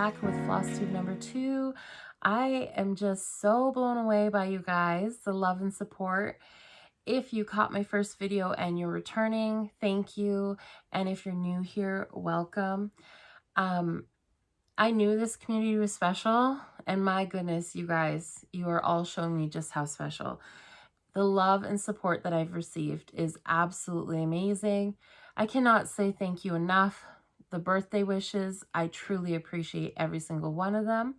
back with Flosstube number 2. I am just so blown away by you guys, the love and support. If you caught my first video and you're returning, thank you. And if you're new here, welcome. I knew this community was special, and my goodness, you guys, you are all showing me just how special. The love and support that I've received is absolutely amazing. I cannot say thank you enough. The birthday wishes, I truly appreciate every single one of them.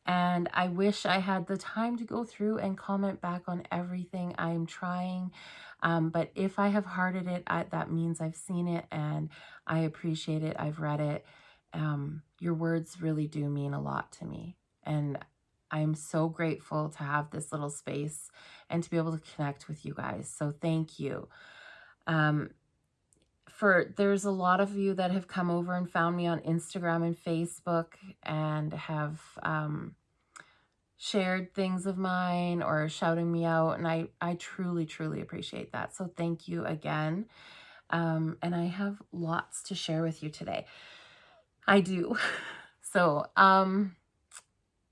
And I wish I had the time to go through and comment back on everything. I am trying. But if I have hearted it, that means I've seen it and I appreciate it. I've read it. Your words really do mean a lot to me. And I'm so grateful to have this little space and to be able to connect with you guys. So thank you. There's a lot of you that have come over and found me on Instagram and Facebook and have shared things of mine or shouting me out. And I truly, truly appreciate that. So thank you again. And I have lots to share with you today. I do. So,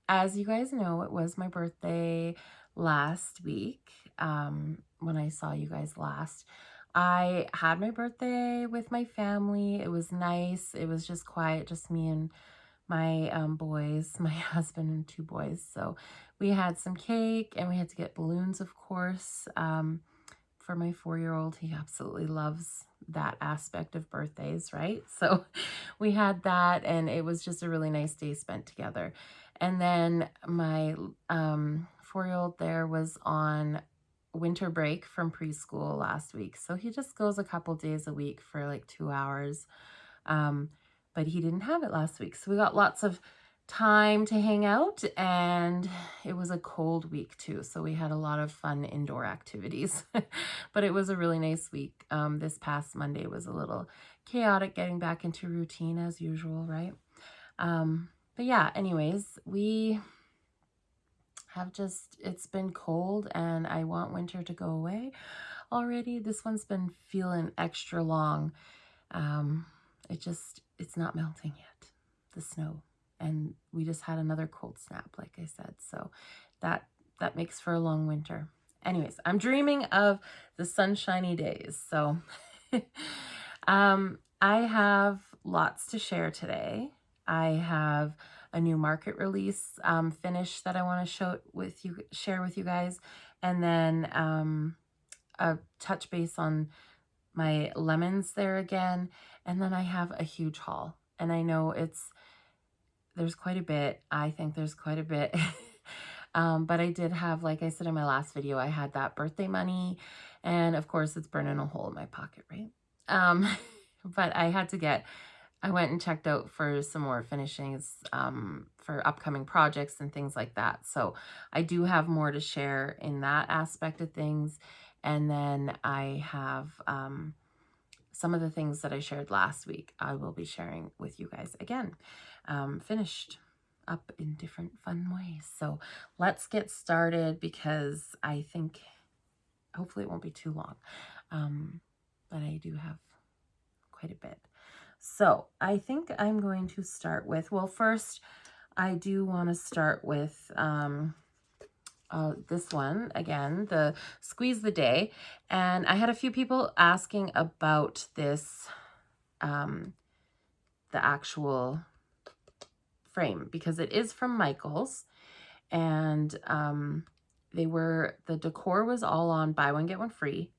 as you guys know, it was my birthday last week, when I saw you guys last. I had my birthday with my family. It was nice. It was just quiet, just me and my boys, my husband and 2 boys. So we had some cake and we had to get balloons, of course, for my 4-year-old. He absolutely loves that aspect of birthdays, right? So we had that, and it was just a really nice day spent together. And then my 4-year-old there was on winter break from preschool last week. So he just goes a couple days a week for like 2 hours. But he didn't have it last week. So we got lots of time to hang out, and it was a cold week too. So we had a lot of fun indoor activities, but it was a really nice week. This past Monday was a little chaotic getting back into routine as usual, right? But yeah, anyways, we have it's been cold and I want winter to go away already. This one's been feeling extra long. It's not melting yet, the snow. And we just had another cold snap, like I said. So that makes for a long winter. Anyways, I'm dreaming of the sunshiny days. So I have lots to share today. I have a new market release finish that I want to share with you guys, and then a touch base on my lemons there again, and then I have a huge haul. And I know there's quite a bit. I think there's quite a bit. But I did have, like I said in my last video, I had that birthday money, and of course it's burning a hole in my pocket, right? But I went and checked out for some more finishings for upcoming projects and things like that. So I do have more to share in that aspect of things. And then I have some of the things that I shared last week, I will be sharing with you guys again, finished up in different fun ways. So let's get started, because I think hopefully it won't be too long. But I do have quite a bit. So I think I'm going to start with, well, first I do want to start with this one again, the Squeeze the Day. And I had a few people asking about this, the actual frame, because it is from Michael's, and the decor was all on buy one get one free.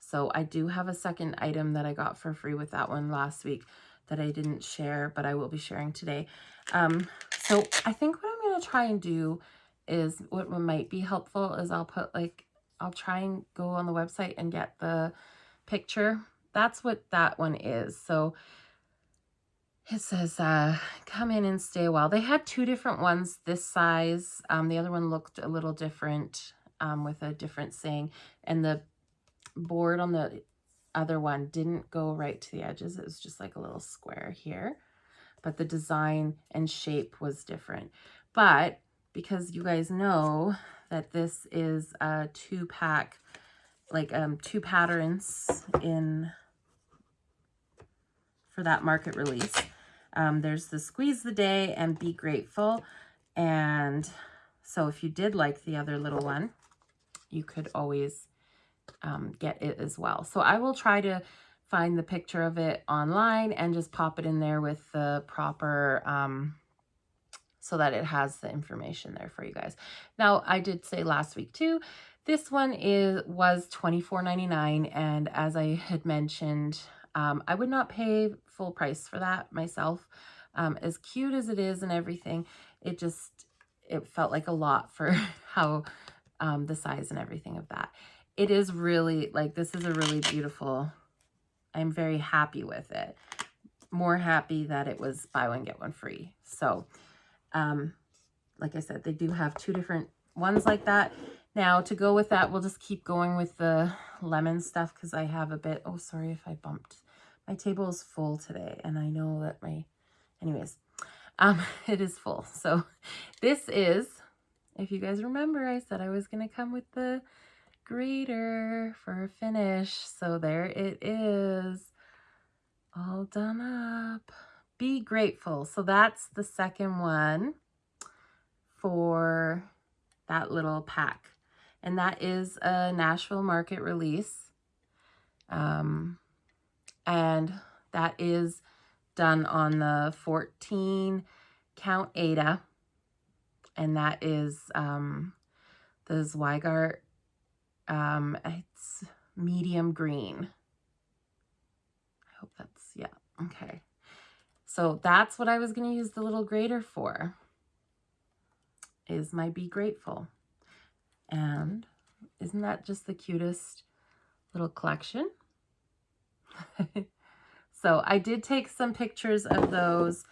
So I do have a second item that I got for free with that one last week that I didn't share, but I will be sharing today. So I think what I'm going to try and do is, what might be helpful is I'll try and go on the website and get the picture. That's what that one is. So it says, come in and stay a while. They had 2 different ones this size. The other one looked a little different, with a different saying, and the board on the other one didn't go right to the edges. It was just like a little square here, but the design and shape was different. But because you guys know that this is a 2-pack, like 2 patterns in for that market release, There's the Squeeze the Day and Be Grateful. And so if you did like the other little one, you could always get it as well. So I will try to find the picture of it online and just pop it in there with the proper, so that it has the information there for you guys. Now, I did say last week too, this one was $24.99, and as I had mentioned, I would not pay full price for that myself. As cute as it is and everything, it felt like a lot for how the size and everything of that. It is really, like, this is a really beautiful, I'm very happy with it. More happy that it was buy one, get one free. So, like I said, they do have two different ones like that. Now, to go with that, we'll just keep going with the lemon stuff because I have a bit, oh, sorry if I bumped. My table is full today, and I know that anyways, it is full. So this is, if you guys remember, I said I was going to come with the grater for a finish. So there it is, all done up. Be Grateful. So that's the second one for that little pack. And that is a Nashville Market release. And that is done on the 14 count Aida. And that is the Zweigart, it's medium green. I hope that's, yeah, okay. So that's what I was going to use the little grater for, is my Be Grateful. And isn't that just the cutest little collection? So I did take some pictures of those.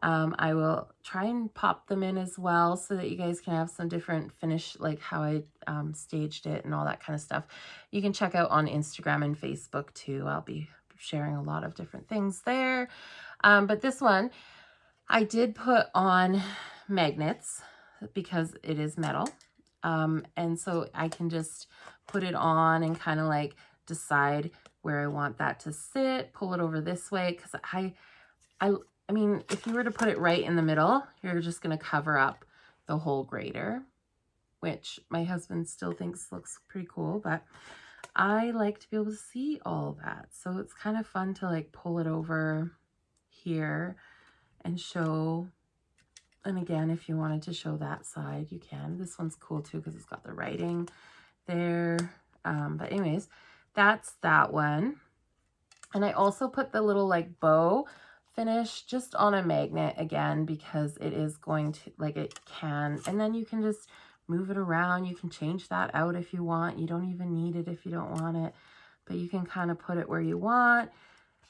I will try and pop them in as well so that you guys can have some different finish, like how I staged it and all that kind of stuff. You can check out on Instagram and Facebook too. I'll be sharing a lot of different things there. But this one, I did put on magnets because it is metal. And so I can just put it on and kind of like decide where I want that to sit, pull it over this way. Cause I mean, if you were to put it right in the middle, you're just going to cover up the whole grater, which my husband still thinks looks pretty cool, but I like to be able to see all that. So it's kind of fun to like pull it over here and show. And again, if you wanted to show that side, you can. This one's cool too because it's got the writing there. But anyways, that's that one. And I also put the little like bow finish just on a magnet again because it is going to, like, it can, and then you can just move it around. You can change that out if you want. You don't even need it if you don't want it, but you can kind of put it where you want.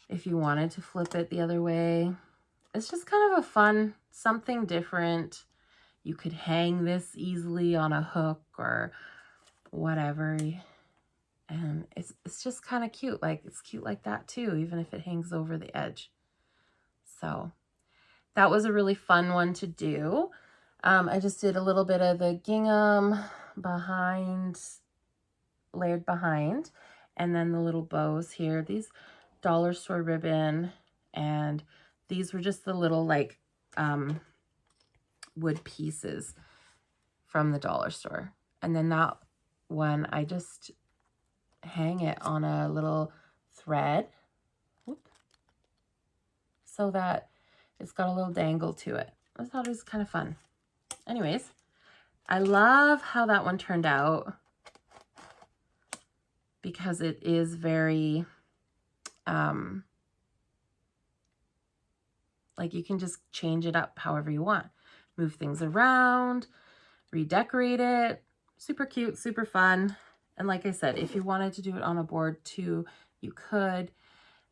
If you wanted to flip it the other way, it's just kind of a fun, something different. You could hang this easily on a hook or whatever. And it's just kind of cute. Like, it's cute like that too, even if it hangs over the edge. So that was a really fun one to do. I just did a little bit of the gingham behind, layered behind, and then the little bows here. These dollar store ribbon, and these were just the little like wood pieces from the dollar store. And then that one, I just hang it on a little thread. Whoop, so that it's got a little dangle to it. I thought it was kind of fun. Anyways, I love how that one turned out because it is very, like, you can just change it up however you want. Move things around, redecorate it. Super cute, super fun. And like I said, if you wanted to do it on a board too, you could.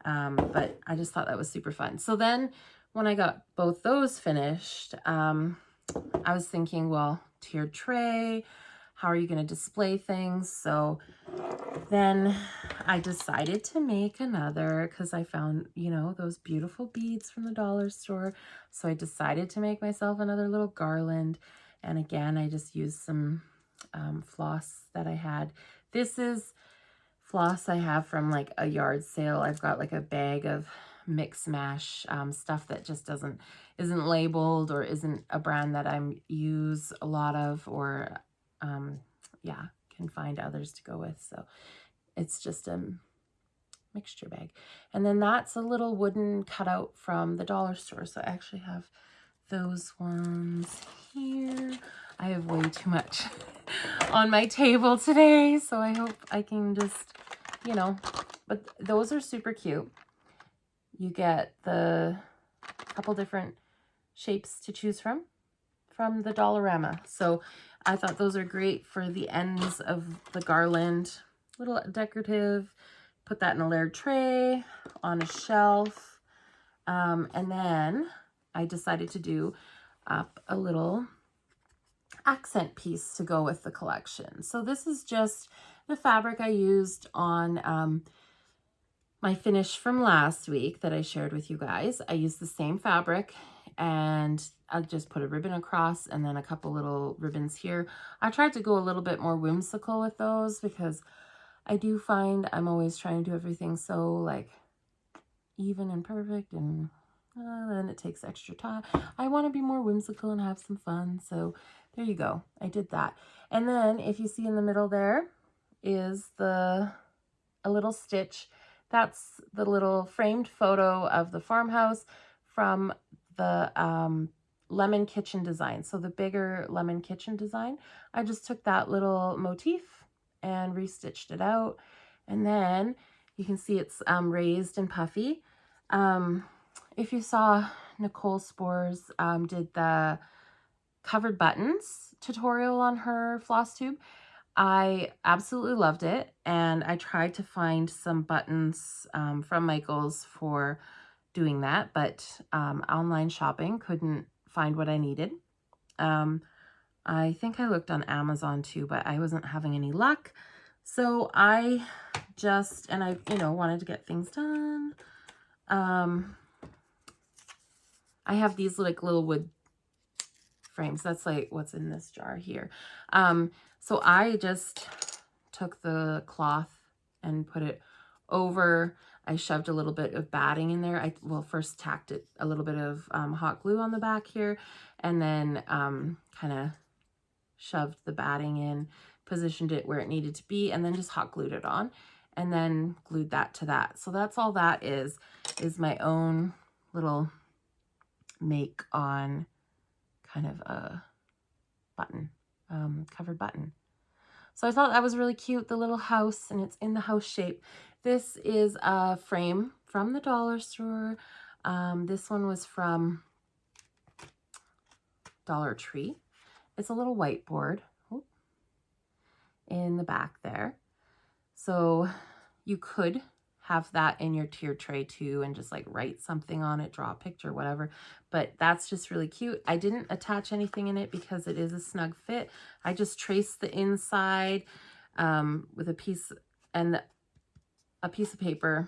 But I just thought that was super fun. So then when I got both those finished, I was thinking, well, tiered tray, how are you going to display things? So then I decided to make another because I found, you know, those beautiful beads from the dollar store. So I decided to make myself another little garland. And again, I just used some floss that I had. This is floss I have from like a yard sale. I've got like a bag of mix mash stuff that just isn't labeled or isn't a brand that I use a lot of, or yeah, can find others to go with. So it's just a mixture bag. And then that's a little wooden cutout from the dollar store. So I actually have those ones here. I have way too much on my table today, so I hope I can just, you know, but those are super cute. You get the couple different shapes to choose from the Dollarama. So I thought those are great for the ends of the garland. Little decorative. Put that in a layered tray on a shelf. And then I decided to do up a little accent piece to go with the collection. So this is just the fabric I used on my finish from last week that I shared with you guys. I used the same fabric, and I just put a ribbon across and then a couple little ribbons here. I tried to go a little bit more whimsical with those because I do find I'm always trying to do everything so like even and perfect, and then it takes extra time. I want to be more whimsical and have some fun. So there you go. I did that. And then if you see in the middle there is a little stitch. That's the little framed photo of the farmhouse from the lemon kitchen design. So the bigger lemon kitchen design, I just took that little motif and restitched it out. And then you can see it's raised and puffy. If you saw Nicole Spores did the covered buttons tutorial on her Flosstube, I absolutely loved it, and I tried to find some buttons from Michael's for doing that, but online shopping couldn't find what I needed. I think I looked on Amazon too, but I wasn't having any luck. So I just, and I, wanted to get things done. I have these like little wood frames. That's like what's in this jar here. So I just took the cloth and put it over. I shoved a little bit of batting in there. I first tacked it a little bit of hot glue on the back here, and then kind of shoved the batting in, positioned it where it needed to be, and then just hot glued it on, and then glued that to that. So that's all that is my own little make on kind of a button, covered button. So I thought that was really cute, the little house, and it's in the house shape. This is a frame from the dollar store. This one was from Dollar Tree. It's a little whiteboard in the back there. So you could have that in your tier tray too and just like write something on it, draw a picture, whatever. But that's just really cute. I didn't attach anything in it because it is a snug fit. I just traced the inside with a piece of paper.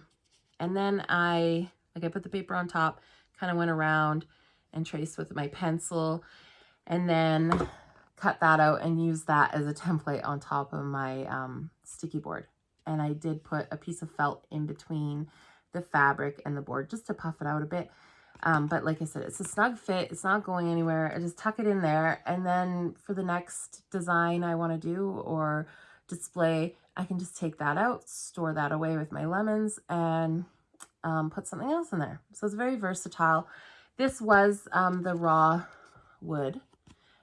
And then I put the paper on top, kind of went around and traced with my pencil, and then cut that out and used that as a template on top of my sticky board. And I did put a piece of felt in between the fabric and the board just to puff it out a bit. But like I said, it's a snug fit. It's not going anywhere. I just tuck it in there. And then for the next design I want to do or display, I can just take that out, store that away with my lemons, and put something else in there. So it's very versatile. This was the raw wood,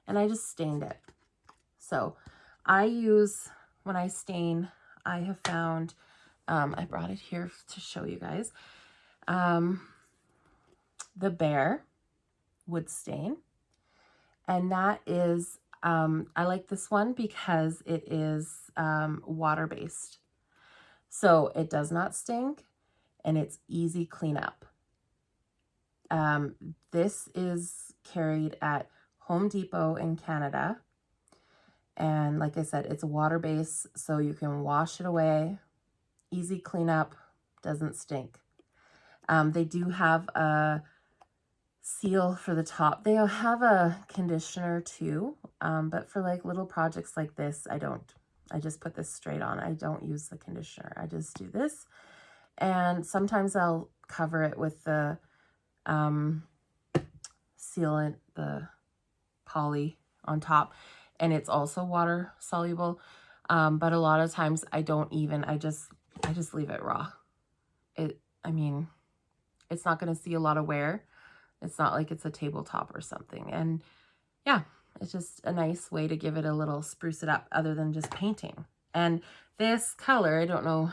and I just stained it. So I use, when I stain, I have found, I brought it here to show you guys, the Bear wood stain. And that is, I like this one because it is water-based. So it does not stink and it's easy cleanup. This is carried at Home Depot in Canada. And like I said, it's a water-based, so you can wash it away, easy cleanup, doesn't stink. They do have a seal for the top. They have a conditioner too, but for like little projects like this, I don't. I just put this straight on. I don't use the conditioner. I just do this. And sometimes I'll cover it with the sealant, the poly on top, and it's also water soluble. But a lot of times I don't even, I just leave it raw. I mean, it's not going to see a lot of wear. It's not like it's a tabletop or something. And yeah, it's just a nice way to give it a little spruce it up other than just painting. And this color, I don't know,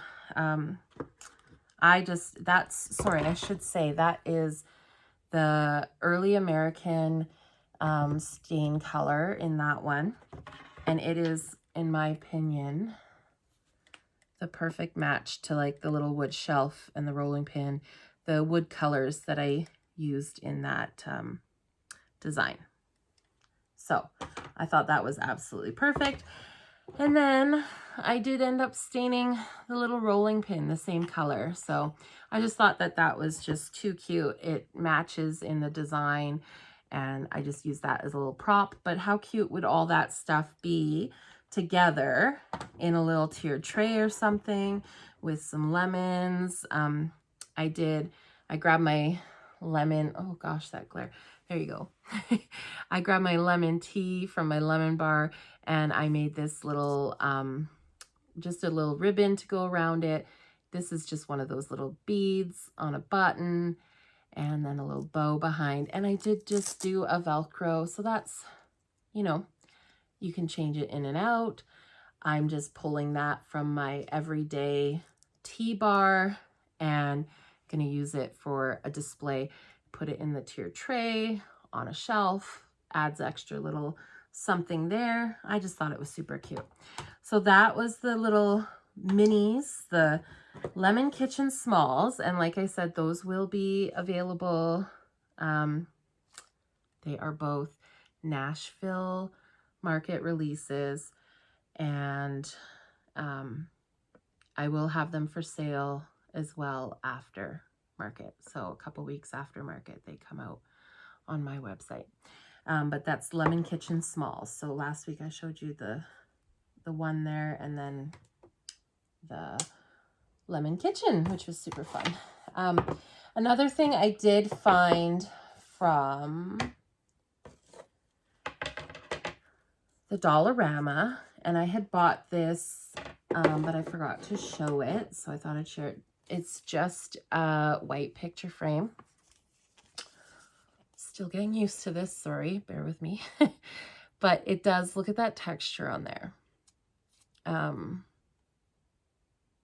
sorry, I should say that is the early American stain color in that one. And it is, in my opinion, the perfect match to like the little wood shelf and the rolling pin, the wood colors that I used in that design. So I thought that was absolutely perfect. And then I did end up staining the little rolling pin the same color. So I just thought that that was just too cute. It matches in the design, and I just used that as a little prop. But how cute would all that stuff be together in a little tiered tray or something with some lemons? I grabbed my lemon, oh gosh, that glare. There you go. I grabbed my lemon tea from my lemon bar, and I made this little, just a little ribbon to go around it. This is just one of those little beads on a button, and then a little bow behind. And I did just do a Velcro, so that's, you know, you can change it in and out. I'm just pulling that from my everyday tea bar and gonna use it for a display. Put it in the tiered tray on a shelf, adds extra little something there. I just thought it was super cute. So that was the little minis, the Lemon Kitchen Smalls. And like I said, those will be available. They are both Nashville market releases, and I will have them for sale as well after market. So a couple weeks after market, they come out on my website. But that's Lemon Kitchen Smalls. So last week I showed you the one there, and then the Lemon Kitchen, which was super fun. Another thing I did find from the Dollarama, and I had bought this, but I forgot to show it, so I thought I'd share it. It's just a white picture frame. Still getting used to this, sorry, bear with me. But it does, look at that texture on there.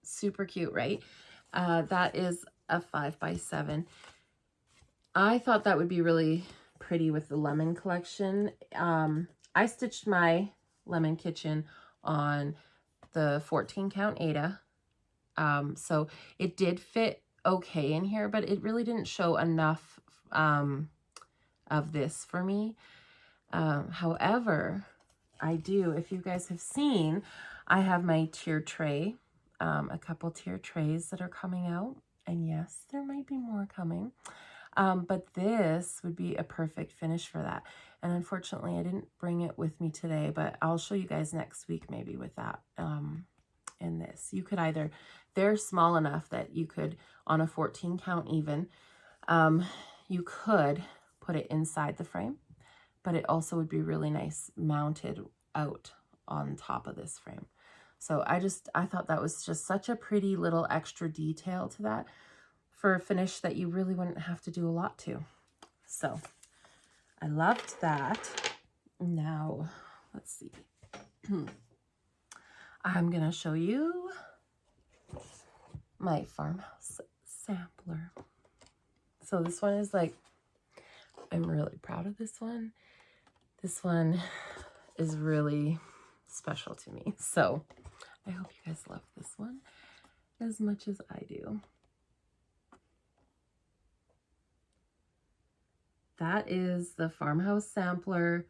Super cute, right? That is a 5x7. I thought that would be really pretty with the lemon collection. I stitched my Lemon Kitchen on the 14 count Aida. So it did fit okay in here, but it really didn't show enough of this for me. However, I do, if you guys have seen, I have my tier tray, a couple tier trays that are coming out. And yes, there might be more coming. But this would be a perfect finish for that. And unfortunately, I didn't bring it with me today, but I'll show you guys next week maybe with that in this. You could either, they're small enough that you could, on a 14 count even, you could put it inside the frame, but it also would be really nice mounted out on top of this frame. So I thought that was just such a pretty little extra detail to that for a finish that you really wouldn't have to do a lot to. So I loved that. Now, let's see. I'm going to show you my Farmhouse Sampler. So this one is like, I'm really proud of this one. This one is really special to me. So I hope you guys love this one as much as I do. That is the Farmhouse Sampler.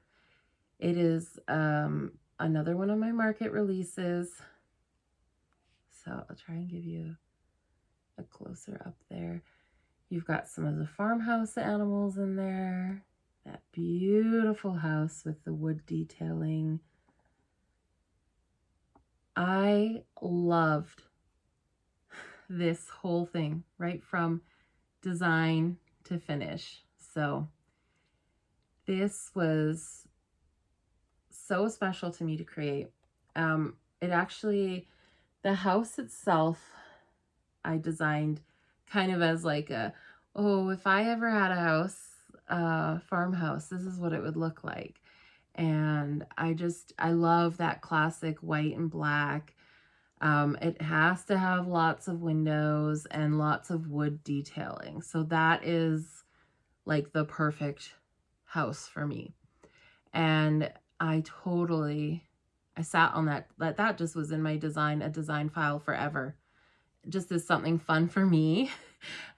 It is another one of my market releases. So I'll try and give you a closer up there. You've got some of the farmhouse animals in there. That beautiful house with the wood detailing. I loved this whole thing, right from design to finish. So this was so special to me to create. It actually, the house itself, I designed kind of as like a, oh, if I ever had a house, farmhouse, this is what it would look like. And I love that classic white and black. It has to have lots of windows and lots of wood detailing. So that is like the perfect house for me. And I sat on that just was in my a design file forever. Just as something fun for me.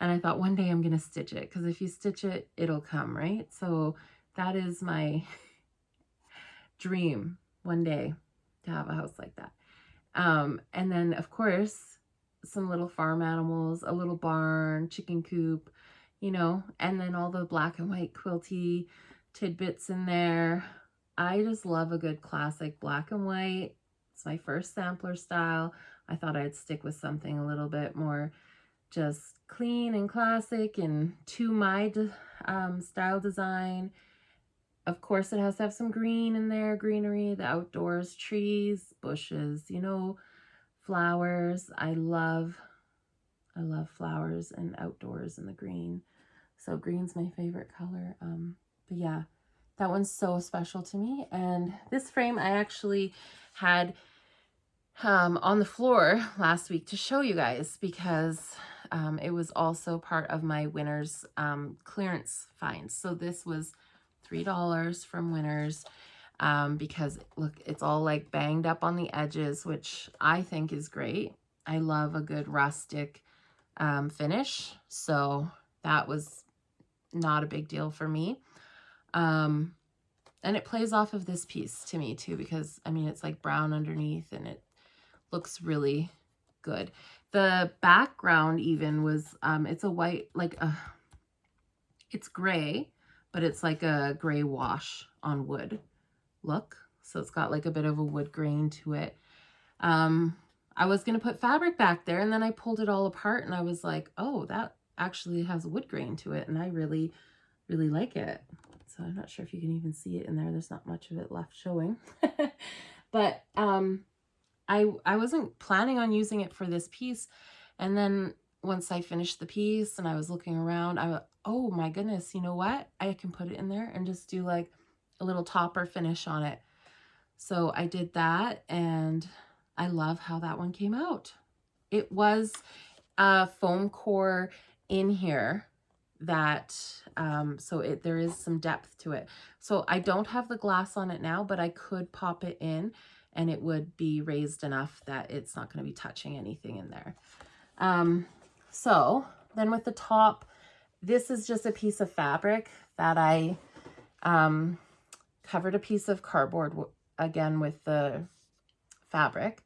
And I thought one day I'm going to stitch it, because if you stitch it, it'll come, right? So that is my dream one day, to have a house like that. And then of course, some little farm animals, a little barn, chicken coop, you know, and then all the black and white quilty tidbits in there. I just love a good classic black and white. It's my first sampler style. I thought I'd stick with something a little bit more just clean and classic and to my style design. Of course, it has to have some green in there, greenery, the outdoors, trees, bushes, you know, flowers. I love flowers and outdoors and the green. So green's my favorite color. But yeah, that one's so special to me. And this frame I actually had on the floor last week to show you guys, because it was also part of my Winners clearance find. So this was $3 from Winners, because look, it's all like banged up on the edges, which I think is great. I love a good rustic finish, so that was not a big deal for me. And it plays off of this piece to me too, because I mean, it's like brown underneath and it looks really good. The background even was, it's a white, like it's gray, but it's like a gray wash on wood look. So it's got like a bit of a wood grain to it. I was going to put fabric back there, and then I pulled it all apart and I was like, oh, that actually has wood grain to it. And I really, really like it. So I'm not sure if you can even see it in there. There's not much of it left showing. But I wasn't planning on using it for this piece. And then once I finished the piece and I was looking around, I went, oh my goodness, you know what? I can put it in there and just do like a little topper finish on it. So I did that, and I love how that one came out. It was a foam core in here that, so there is some depth to it. So I don't have the glass on it now, but I could pop it in and it would be raised enough that it's not going to be touching anything in there. So then with the top, this is just a piece of fabric that I covered a piece of cardboard again with the fabric.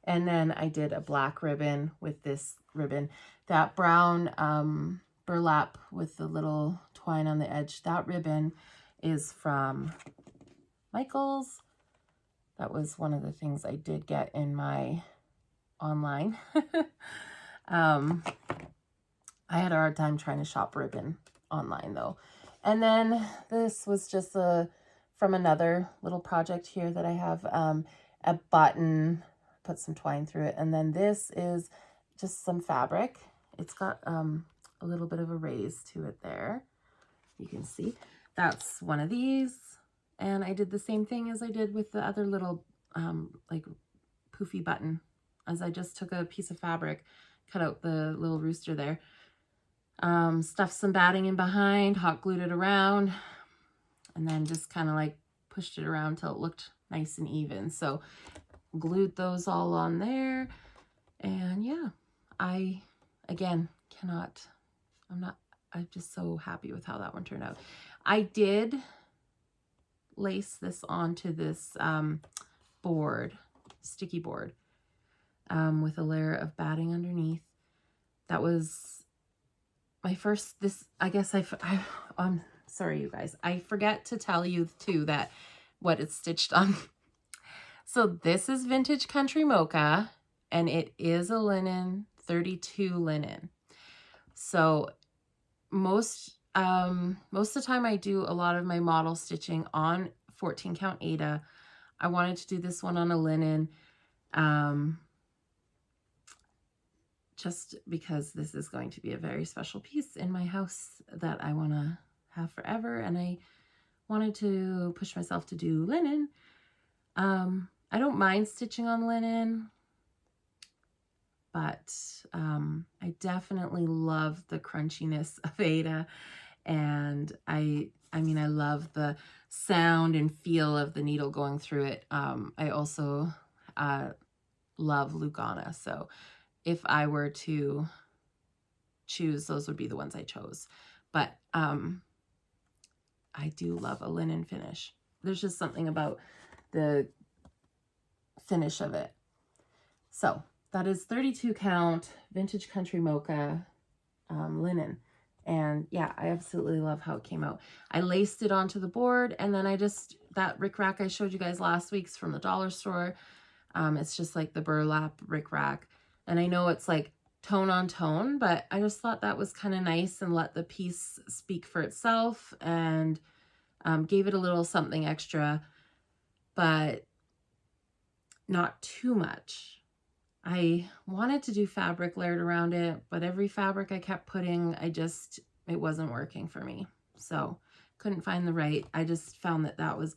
And then I did a black ribbon with this ribbon. That brown burlap with the little twine on the edge, that ribbon is from Michael's. That was one of the things I did get in my online. I had a hard time trying to shop ribbon online though. And then this was just from another little project here that I have, a button, put some twine through it. And then this is just some fabric. It's got a little bit of a raise to it there. You can see that's one of these. And I did the same thing as I did with the other little like poofy button, as I just took a piece of fabric, cut out the little rooster there, stuffed some batting in behind, hot glued it around, and then just kind of like pushed it around till it looked nice and even. So glued those all on there. And yeah, I'm just so happy with how that one turned out. I did lace this onto this sticky board, with a layer of batting underneath. That was my first, I'm sorry, you guys. I forget to tell you too that what it's stitched on. So this is Vintage Country Mocha, and it is a linen, 32 linen. So most of the time I do a lot of my model stitching on 14 count Aida. I wanted to do this one on a linen, just because this is going to be a very special piece in my house that I want to have forever, and I wanted to push myself to do linen. I don't mind stitching on linen, but I definitely love the crunchiness of Aida, and I mean, I love the sound and feel of the needle going through it. I also love Lugana, so if I were to choose, those would be the ones I chose. But I do love a linen finish. There's just something about the finish of it. So that is 32 count vintage country mocha linen. And yeah, I absolutely love how it came out. I laced it onto the board, and then I just, that rickrack I showed you guys last week's from the dollar store. It's just like the burlap rickrack. And I know it's like tone on tone, but I just thought that was kind of nice and let the piece speak for itself, and gave it a little something extra, but not too much. I wanted to do fabric layered around it, but every fabric I kept putting, it wasn't working for me. So couldn't find the right. I just found that that was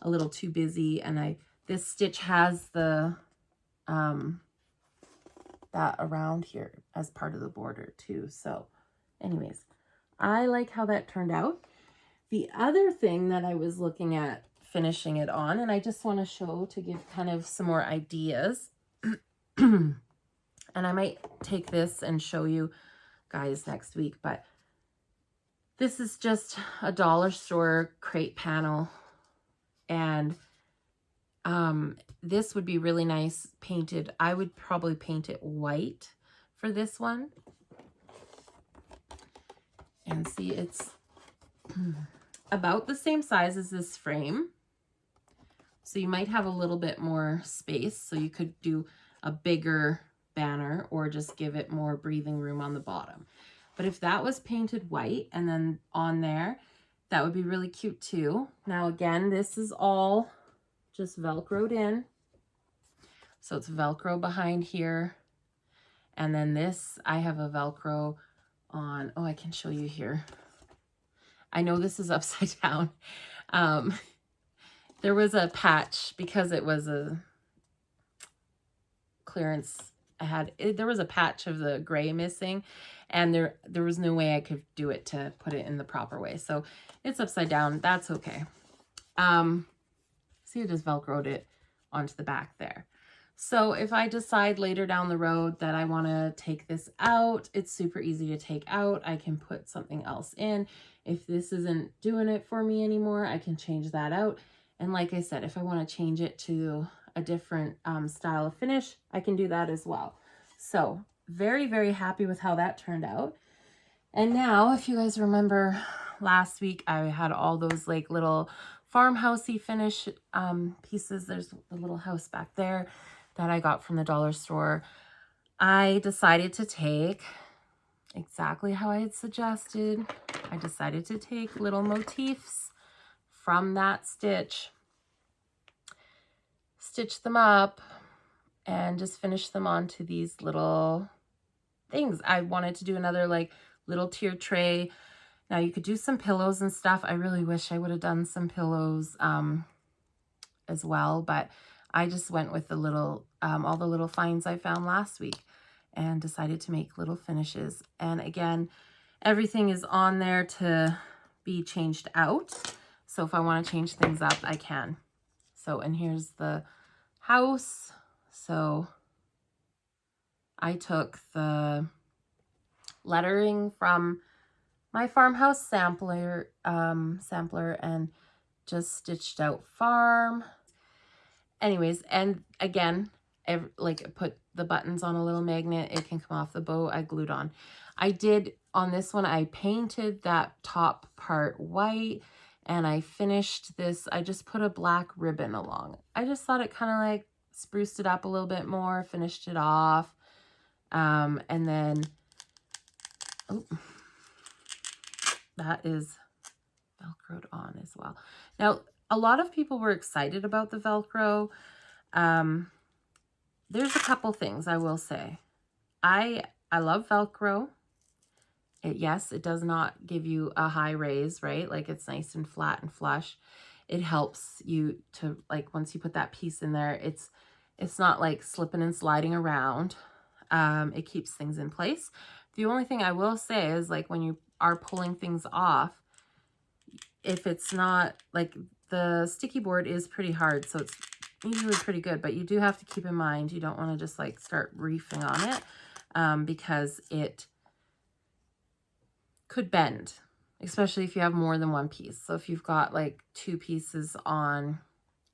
a little too busy, and this stitch has the that around here as part of the border too. So anyways, I like how that turned out. The other thing that I was looking at finishing it on, and I just want to show to give kind of some more ideas, and I might take this and show you guys next week, but this is just a dollar store crate panel, and this would be really nice painted. I would probably paint it white for this one. And see, it's about the same size as this frame. So you might have a little bit more space. So you could do a bigger banner or just give it more breathing room on the bottom. But if that was painted white and then on there, that would be really cute too. Now again, this is all just Velcroed in. So it's Velcro behind here. And then this, I have a Velcro on, oh, I can show you here. I know this is upside down. There was a patch because it was a clearance. There was a patch of the gray missing, and there was no way I could do it to put it in the proper way. So it's upside down. That's okay. See, I just Velcroed it onto the back there. So if I decide later down the road that I want to take this out, it's super easy to take out. I can put something else in. If this isn't doing it for me anymore, I can change that out. And like I said, if I want to change it to a different style of finish, I can do that as well. So very, very happy with how that turned out. And now, if you guys remember last week, I had all those like little farmhousey finish pieces. There's the little house back there that I got from the dollar store. I decided to take exactly how I had suggested. I decided to take little motifs from that stitch, stitch them up, and just finish them onto these little things. I wanted to do another like little tier tray. Now you could do some pillows and stuff. I really wish I would have done some pillows as well, but I just went with the little, all the little finds I found last week and decided to make little finishes. And again, everything is on there to be changed out. So if I want to change things up, I can. So, and here's the house. So I took the lettering from my Farmhouse Sampler, and just stitched out farm. Anyways, and again, like put the buttons on a little magnet. It can come off the bow. I glued on. I did on this one, I painted that top part white, and I finished this. I just put a black ribbon along. I just thought it kind of like spruced it up a little bit more, finished it off. And then, oh, that is Velcroed on as well. Now, a lot of people were excited about the Velcro. There's a couple things I will say. I love Velcro. Yes, it does not give you a high raise, right? Like it's nice and flat and flush. It helps you to, like, once you put that piece in there, it's not like slipping and sliding around. It keeps things in place. The only thing I will say is, like, when you are pulling things off, if it's not, like, the sticky board is pretty hard, so it's usually pretty good, but you do have to keep in mind you don't want to just like start reefing on it, because it could bend, especially if you have more than one piece. So if you've got like 2 pieces on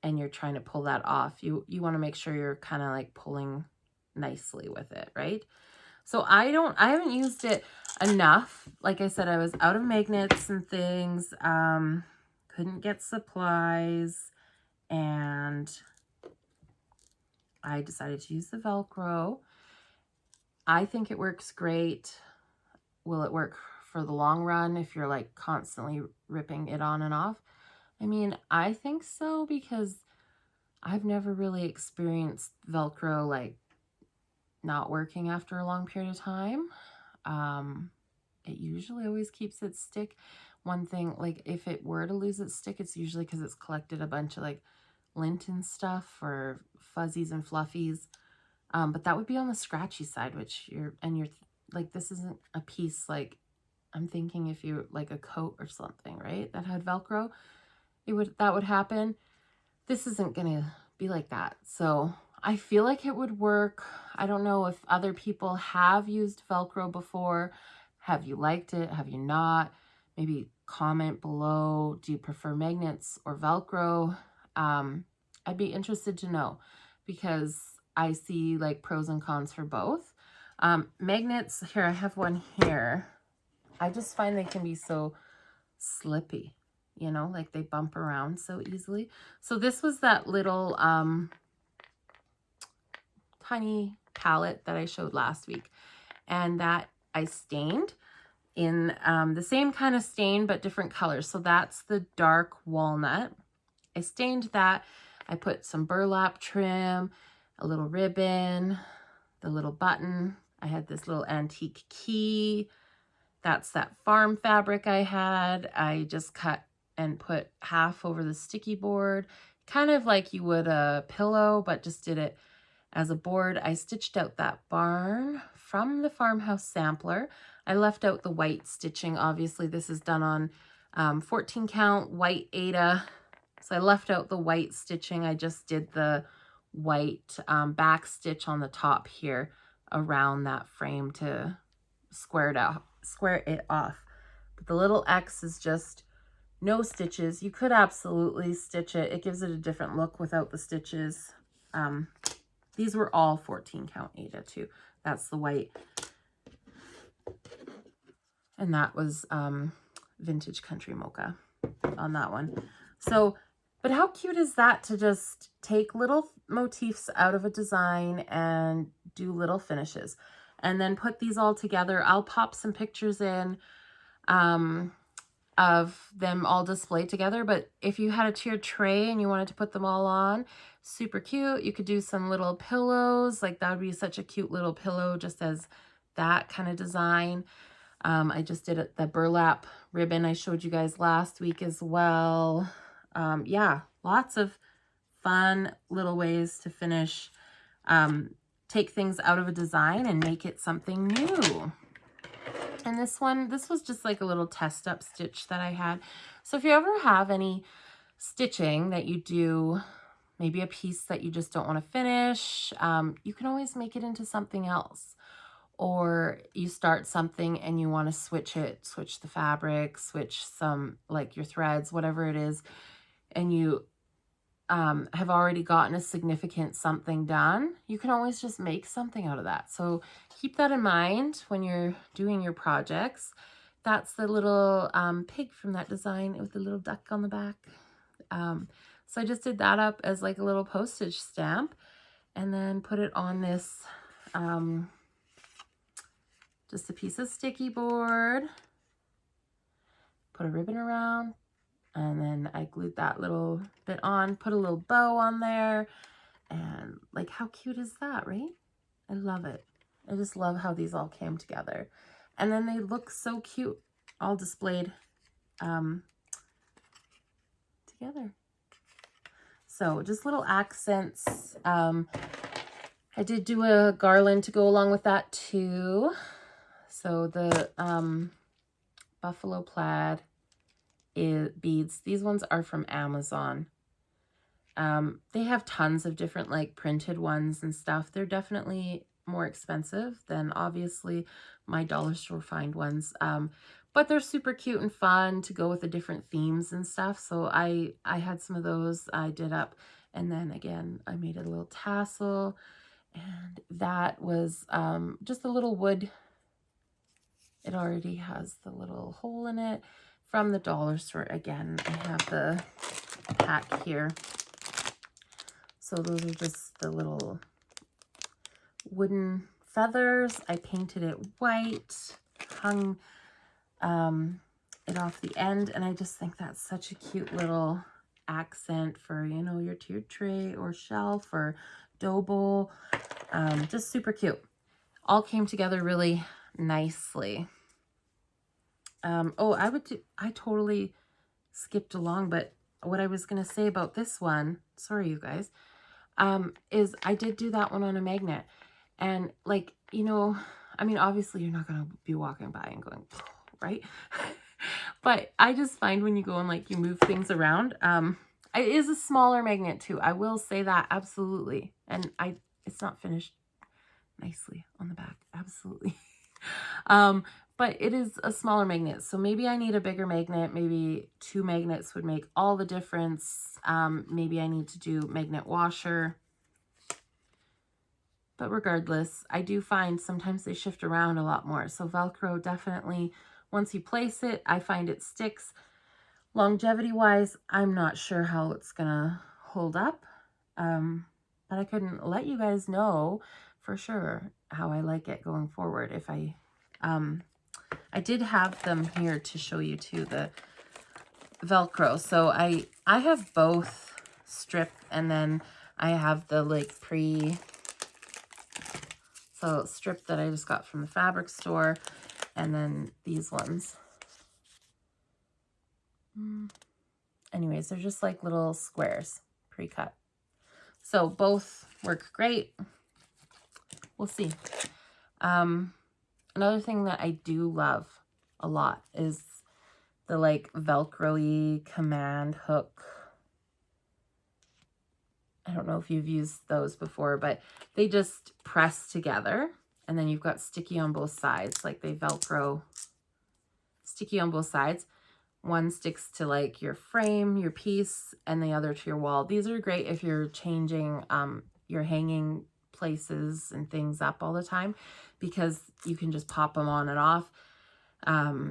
and you're trying to pull that off, you want to make sure you're kind of like pulling nicely with it, right? So I haven't used it enough. Like I said, I was out of magnets and things, couldn't get supplies, and I decided to use the Velcro. I think it works great. Will it work for the long run if you're like constantly ripping it on and off? I mean, I think so, because I've never really experienced Velcro like not working after a long period of time. It usually always keeps its stick. One thing, like if it were to lose its stick, it's usually because it's collected a bunch of like lint and stuff, or fuzzies and fluffies. But that would be on the scratchy side, which you're like, this isn't a piece, like, I'm thinking if you like a coat or something, right, that had Velcro, that would happen. This isn't gonna be like that. So I feel like it would work. I don't know if other people have used Velcro before. Have you liked it? Have you not? Maybe comment below. Do you prefer magnets or Velcro? I'd be interested to know, because I see like pros and cons for both. Magnets, here, I have one here. I just find they can be so slippy, you know, like they bump around so easily. So this was that little tiny palette that I showed last week, and that I stained in the same kind of stain but different colors. So that's the dark walnut. I stained that. I put some burlap trim, a little ribbon, the little button. I had this little antique key. That's that farm fabric I had. I just cut and put half over the sticky board, kind of like you would a pillow, but just did it as a board. I stitched out that barn from the Farmhouse Sampler. I left out the white stitching. Obviously, this is done on 14 count white Aida. So I left out the white stitching. I just did the white back stitch on the top here around that frame to square it off. But the little X is just no stitches. You could absolutely stitch it. It gives it a different look without the stitches. These were all 14 count Aida too. That's the white. And that was Vintage Country Mocha on that one. So, but how cute is that to just take little motifs out of a design and do little finishes, and then put these all together. I'll pop some pictures in of them all displayed together, but if you had a tiered tray and you wanted to put them all on, super cute. You could do some little pillows, like that would be such a cute little pillow just as that kind of design. I just did the burlap ribbon I showed you guys last week as well. Yeah, lots of fun little ways to finish, take things out of a design and make it something new. And this was just like a little test up stitch that I had. So if you ever have any stitching that you do, maybe a piece that you just don't want to finish, you can always make it into something else. Or you start something and you want to switch it, switch the fabric, switch some, like your threads, whatever it is, and you have already gotten a significant something done, you can always just make something out of that. So keep that in mind when you're doing your projects. That's the little pig from that design with the little duck on the back. So I just did that up as like a little postage stamp, and then put it on this just a piece of sticky board, put a ribbon around, and then I glued that little bit on, put a little bow on there, and like, how cute is that, right? I love it. I just love how these all came together. And then they look so cute, all displayed together. So just little accents. I did do a garland to go along with that too. So the buffalo plaid beads, these ones are from Amazon. They have tons of different like printed ones and stuff. They're definitely more expensive than obviously my dollar store find ones. But they're super cute and fun to go with the different themes and stuff. So I had some of those I did up, and then again I made a little tassel, and that was just a little wood. It already has the little hole in it from the dollar store. Again, I have the pack here. So those are just the little wooden feathers. I painted it white, hung it off the end, and I just think that's such a cute little accent for, you know, your tiered tray or shelf or dough bowl. Just super cute. All came together really nicely. Oh, I totally skipped along, but what I was going to say about this one, sorry you guys, is I did do that one on a magnet. And like, you know, I mean, obviously you're not going to be walking by and going, right? But I just find when you go and like you move things around, it is a smaller magnet too. I will say that, absolutely. And it's not finished nicely on the back, absolutely. But it is a smaller magnet, so maybe I need a bigger magnet. Maybe 2 magnets would make all the difference. Maybe I need to do magnet washer. But regardless, I do find sometimes they shift around a lot more. So Velcro definitely, once you place it, I find it sticks. Longevity-wise, I'm not sure how it's gonna hold up. But I couldn't let you guys know for sure how I like it going forward. If I did have them here to show you too, the Velcro. So I have both strip, and then I have the like so strip that I just got from the fabric store, and then these ones. Anyways, they're just like little squares, pre-cut. So both work great. We'll see. Another thing that I do love a lot is the like Velcro-y command hook. I don't know if you've used those before, but they just press together, and then you've got sticky on both sides. Like they Velcro sticky on both sides. One sticks to like your frame, your piece, and the other to your wall. These are great if you're changing your hanging places and things up all the time, because you can just pop them on and off.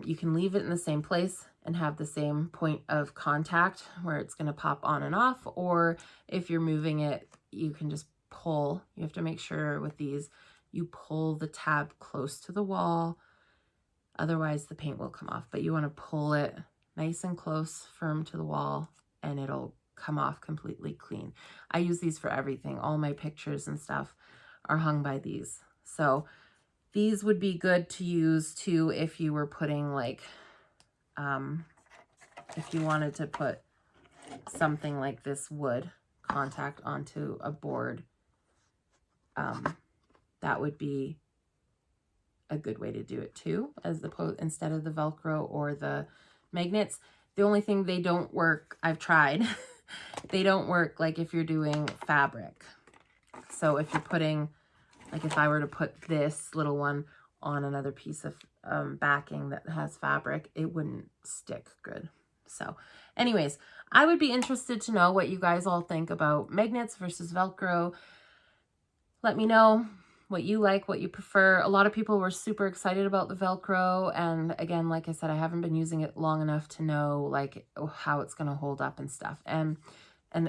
You can leave it in the same place and have the same point of contact where it's going to pop on and off, or if you're moving it, you can just pull. You have to make sure with these you pull the tab close to the wall, otherwise the paint will come off. But you want to pull it nice and close, firm to the wall, and it'll come off completely clean. I use these for everything. All my pictures and stuff are hung by these. So these would be good to use too if you were putting like, if you wanted to put something like this wood contact onto a board, that would be a good way to do it too, instead of the Velcro or the magnets. The only thing they don't work, I've tried, they don't work like if you're doing fabric. So if you're putting, like if I were to put this little one on another piece of backing that has fabric, it wouldn't stick good. So anyways, I would be interested to know what you guys all think about magnets versus Velcro. Let me know what you like, what you prefer. A lot of people were super excited about the Velcro, and again, like I said, I haven't been using it long enough to know like how it's going to hold up and stuff. And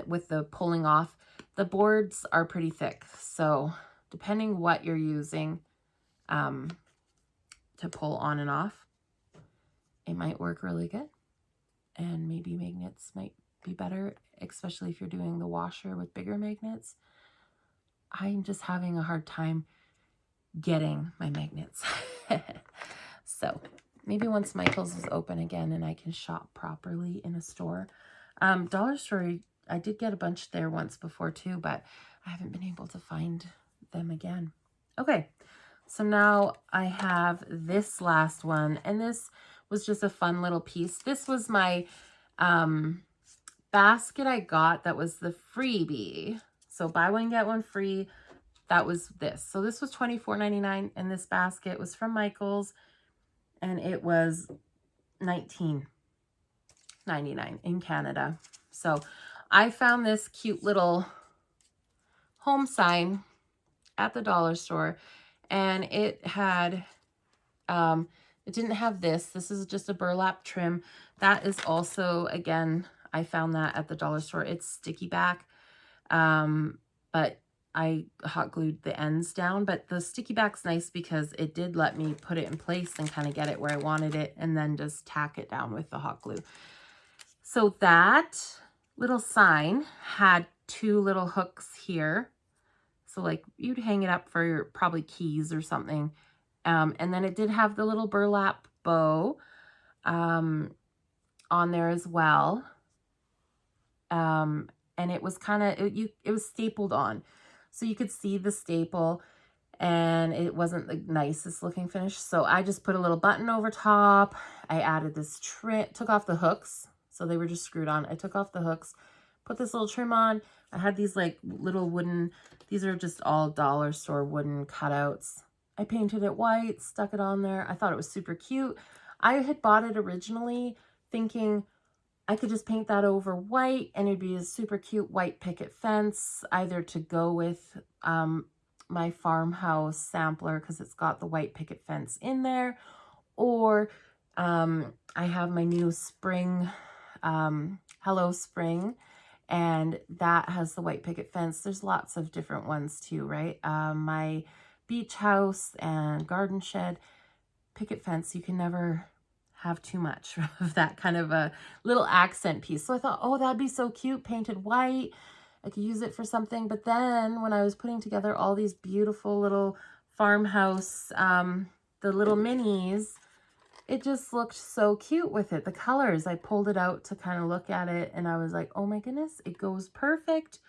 with the pulling off, the boards are pretty thick, so depending what you're using to pull on and off, it might work really good. and maybe magnets might be better, especially if you're doing the washer with bigger magnets. I'm just having a hard time getting my magnets. So maybe once Michael's is open again and I can shop properly in a store. Dollar store, I did get a bunch there once before too, but I haven't been able to find them again. Okay, so now I have this last one, and this was just a fun little piece. This was my basket I got that was the freebie. So buy one, get one free. That was this. So this was $24.99, and this basket was from Michael's, and it was $19.99 in Canada. So I found this cute little home sign at the dollar store, and it had, it didn't have this. This is just a burlap trim. That is also, again, I found that at the dollar store. It's sticky back, but I hot glued the ends down. But the sticky back's nice because it did let me put it in place and kind of get it where I wanted it, and then just tack it down with the hot glue. So that little sign had two little hooks here. So like you'd hang it up for your probably keys or something. And then it did have the little burlap bow on there as well. And it was kind of, it was stapled on. So you could see the staple, and it wasn't the nicest looking finish. So I just put a little button over top. I added this trim, took off the hooks. So they were just screwed on. I took off the hooks, put this little trim on. I had these like little wooden, these are just all dollar store wooden cutouts. I painted it white, stuck it on there. I thought it was super cute. I had bought it originally thinking I could just paint that over white and it'd be a super cute white picket fence, either to go with my Farmhouse Sampler because it's got the white picket fence in there, or I have my new spring, Hello Spring, and that has the white picket fence. There's lots of different ones too, right? My beach house and garden shed picket fence, you can never have too much of that kind of a little accent piece. So I thought, oh, that'd be so cute, painted white. I could use it for something. But then when I was putting together all these beautiful little farmhouse, the little minis, it just looked so cute with it. The colors, I pulled it out to kind of look at it, and I was like, oh my goodness, it goes perfect.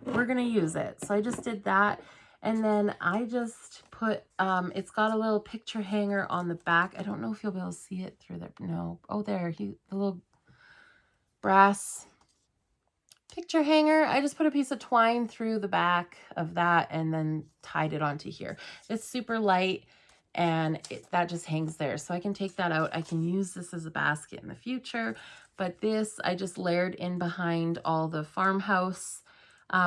We're going to use it. So I just did that. And then I just put, it's got a little picture hanger on the back. I don't know if you'll be able to see it through there. No. Oh, there. The little brass picture hanger. I just put a piece of twine through the back of that and then tied it onto here. It's super light, and that just hangs there. So I can take that out. I can use this as a basket in the future. But this, I just layered in behind all the farmhouse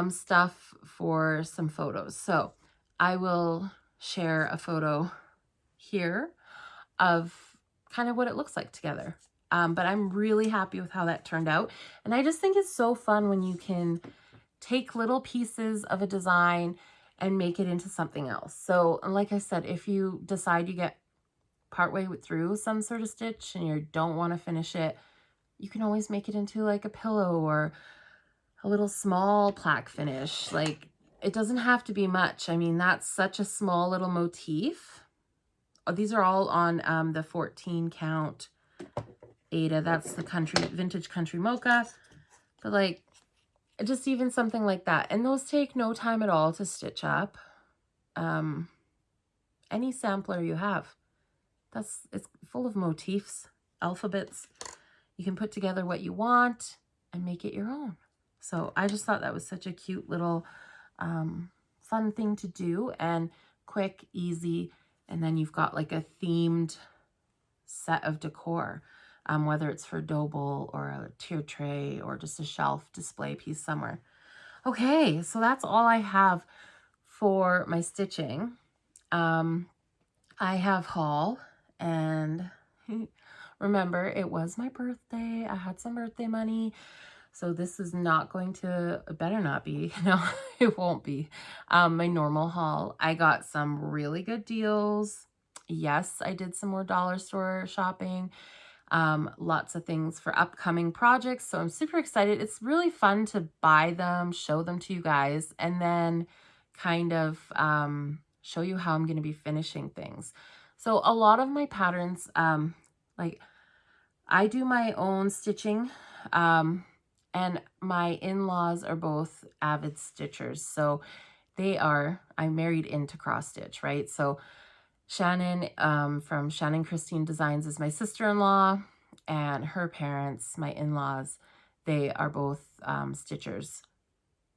stuff for some photos. So I will share a photo here of kind of what it looks like together. But I'm really happy with how that turned out. And I just think it's so fun when you can take little pieces of a design and make it into something else. So like I said, if you decide you get partway through some sort of stitch and you don't want to finish it, you can always make it into like a pillow or a little small plaque finish. Like, it doesn't have to be much. I mean, that's such a small little motif. These are all on the 14 count Aida. That's the vintage country Mocha. But like, just even something like that. And those take no time at all to stitch up. Any sampler you have. It's full of motifs, alphabets. You can put together what you want and make it your own. So I just thought that was such a cute little fun thing to do, and quick, easy. And then you've got like a themed set of decor, whether it's for dough bowl or a tier tray or just a shelf display piece somewhere. Okay, so that's all I have for my stitching. I have haul, and remember, it was my birthday. I had some birthday money. So this is not going to, it better not be, no, it won't be, my normal haul. I got some really good deals. Yes, I did some more dollar store shopping. lots of things for upcoming projects. So I'm super excited. It's really fun to buy them, show them to you guys, and then kind of show you how I'm going to be finishing things. So a lot of my patterns, like I do my own stitching, and my in-laws are both avid stitchers. So I'm married into cross stitch, right? So Shannon from Shannon Christine Designs is my sister-in-law, and her parents, my in-laws, they are both stitchers.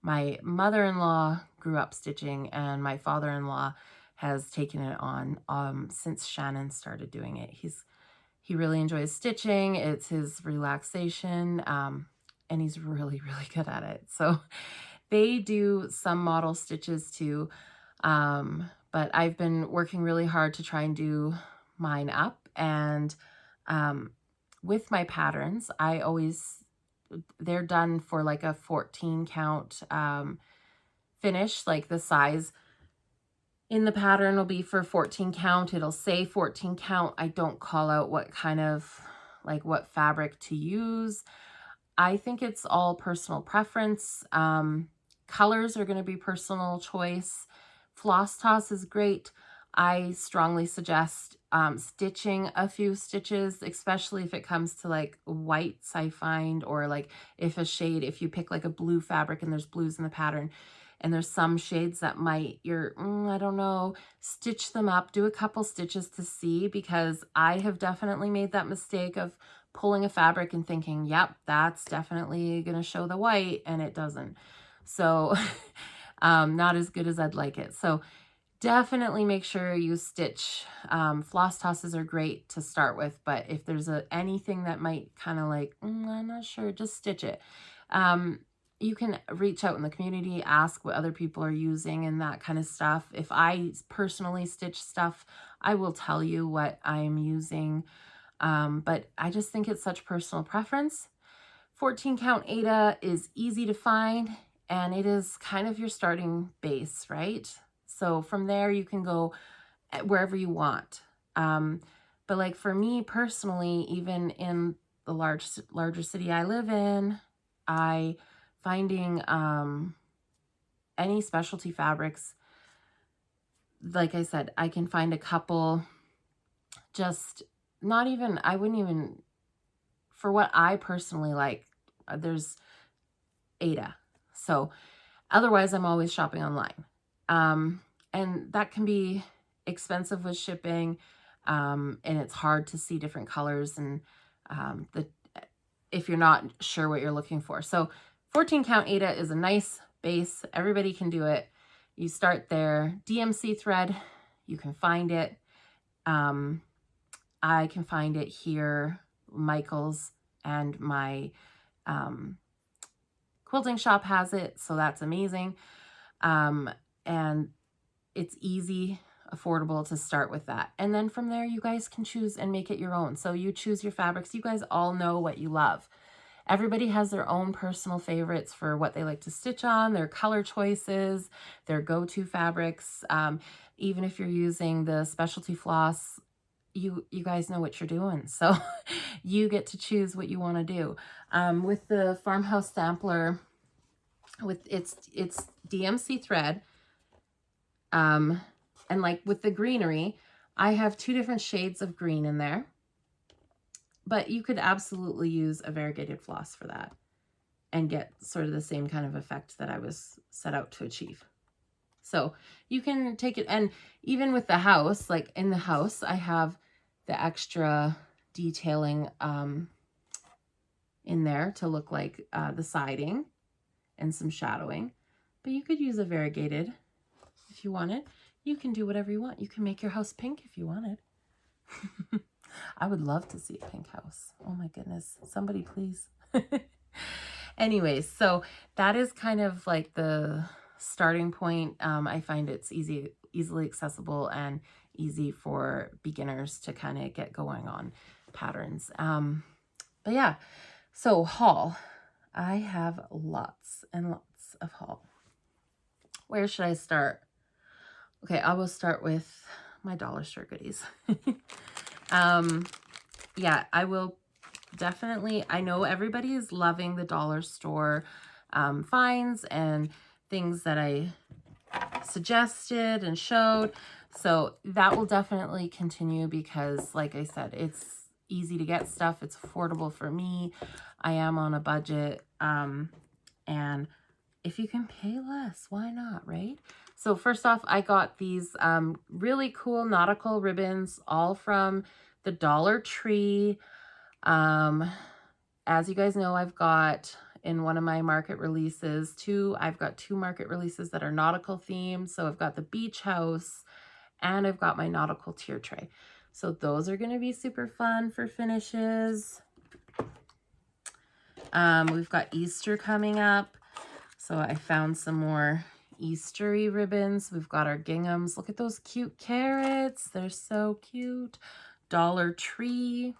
My mother-in-law grew up stitching, and my father-in-law has taken it on since Shannon started doing it. He really enjoys stitching. It's his relaxation, and he's really, really good at it. So they do some model stitches too, but I've been working really hard to try and do mine up. And with my patterns, they're done for like a 14 count finish. Like the size in the pattern will be for 14 count. It'll say 14 count. I don't call out what kind of, like what fabric to use. I think it's all personal preference. Colors are going to be personal choice. Floss toss is great. I strongly suggest stitching a few stitches, especially if it comes to like whites I find, or like if you pick like a blue fabric and there's blues in the pattern, and there's some shades that I don't know, stitch them up, do a couple stitches to see, because I have definitely made that mistake of pulling a fabric and thinking, yep, that's definitely going to show the white, and it doesn't. So not as good as I'd like it. So definitely make sure you stitch. Floss tosses are great to start with, but if there's anything that might kind of like, I'm not sure, just stitch it. You can reach out in the community, ask what other people are using and that kind of stuff. If I personally stitch stuff, I will tell you what I'm using. But I just think it's such personal preference. 14 count Aida is easy to find, and it is kind of your starting base, right? So from there you can go wherever you want. But like for me personally, even in the larger city I live in, finding any specialty fabrics, like I said, I can find a couple, just I wouldn't even, for what I personally like, there's Aida. So otherwise I'm always shopping online. And that can be expensive with shipping, and it's hard to see different colors, and if you're not sure what you're looking for. So 14 count Aida is a nice base. Everybody can do it. You start there. DMC thread, you can find it. I can find it here, Michael's, and my quilting shop has it, so that's amazing. And it's easy, affordable to start with that. And then from there, you guys can choose and make it your own. So you choose your fabrics. You guys all know what you love. Everybody has their own personal favorites for what they like to stitch on, their color choices, their go-to fabrics. Even if you're using the specialty floss, you guys know what you're doing. So you get to choose what you want to do. With the Farmhouse Sampler, with its DMC thread, and like with the greenery, I have 2 different shades of green in there, but you could absolutely use a variegated floss for that and get sort of the same kind of effect that I was set out to achieve. So you can take it, and even with the house, like in the house, I have the extra detailing in there to look like the siding and some shadowing, but you could use a variegated if you wanted. You can do whatever you want. You can make your house pink if you wanted. I would love to see a pink house. Oh my goodness. Somebody please. Anyways, so that is kind of like the starting point. I find it's easily accessible and easy for beginners to kind of get going on patterns. But yeah, so haul. I have lots and lots of haul. Where should I start? Okay, I will start with my dollar store goodies. yeah, I will definitely, I know everybody is loving the dollar store finds and things that I suggested and showed. So that will definitely continue because, like I said, it's easy to get stuff. It's affordable for me. I am on a budget. And if you can pay less, why not, right? So first off, I got these really cool nautical ribbons, all from the Dollar Tree. As you guys know, I've got in one of my market releases I've got two market releases that are nautical themed. So I've got the beach house and I've got my nautical tier tray. So those are going to be super fun for finishes. We've got Easter coming up. So I found some more Eastery ribbons. We've got our ginghams. Look at those cute carrots. They're so cute. Dollar Tree.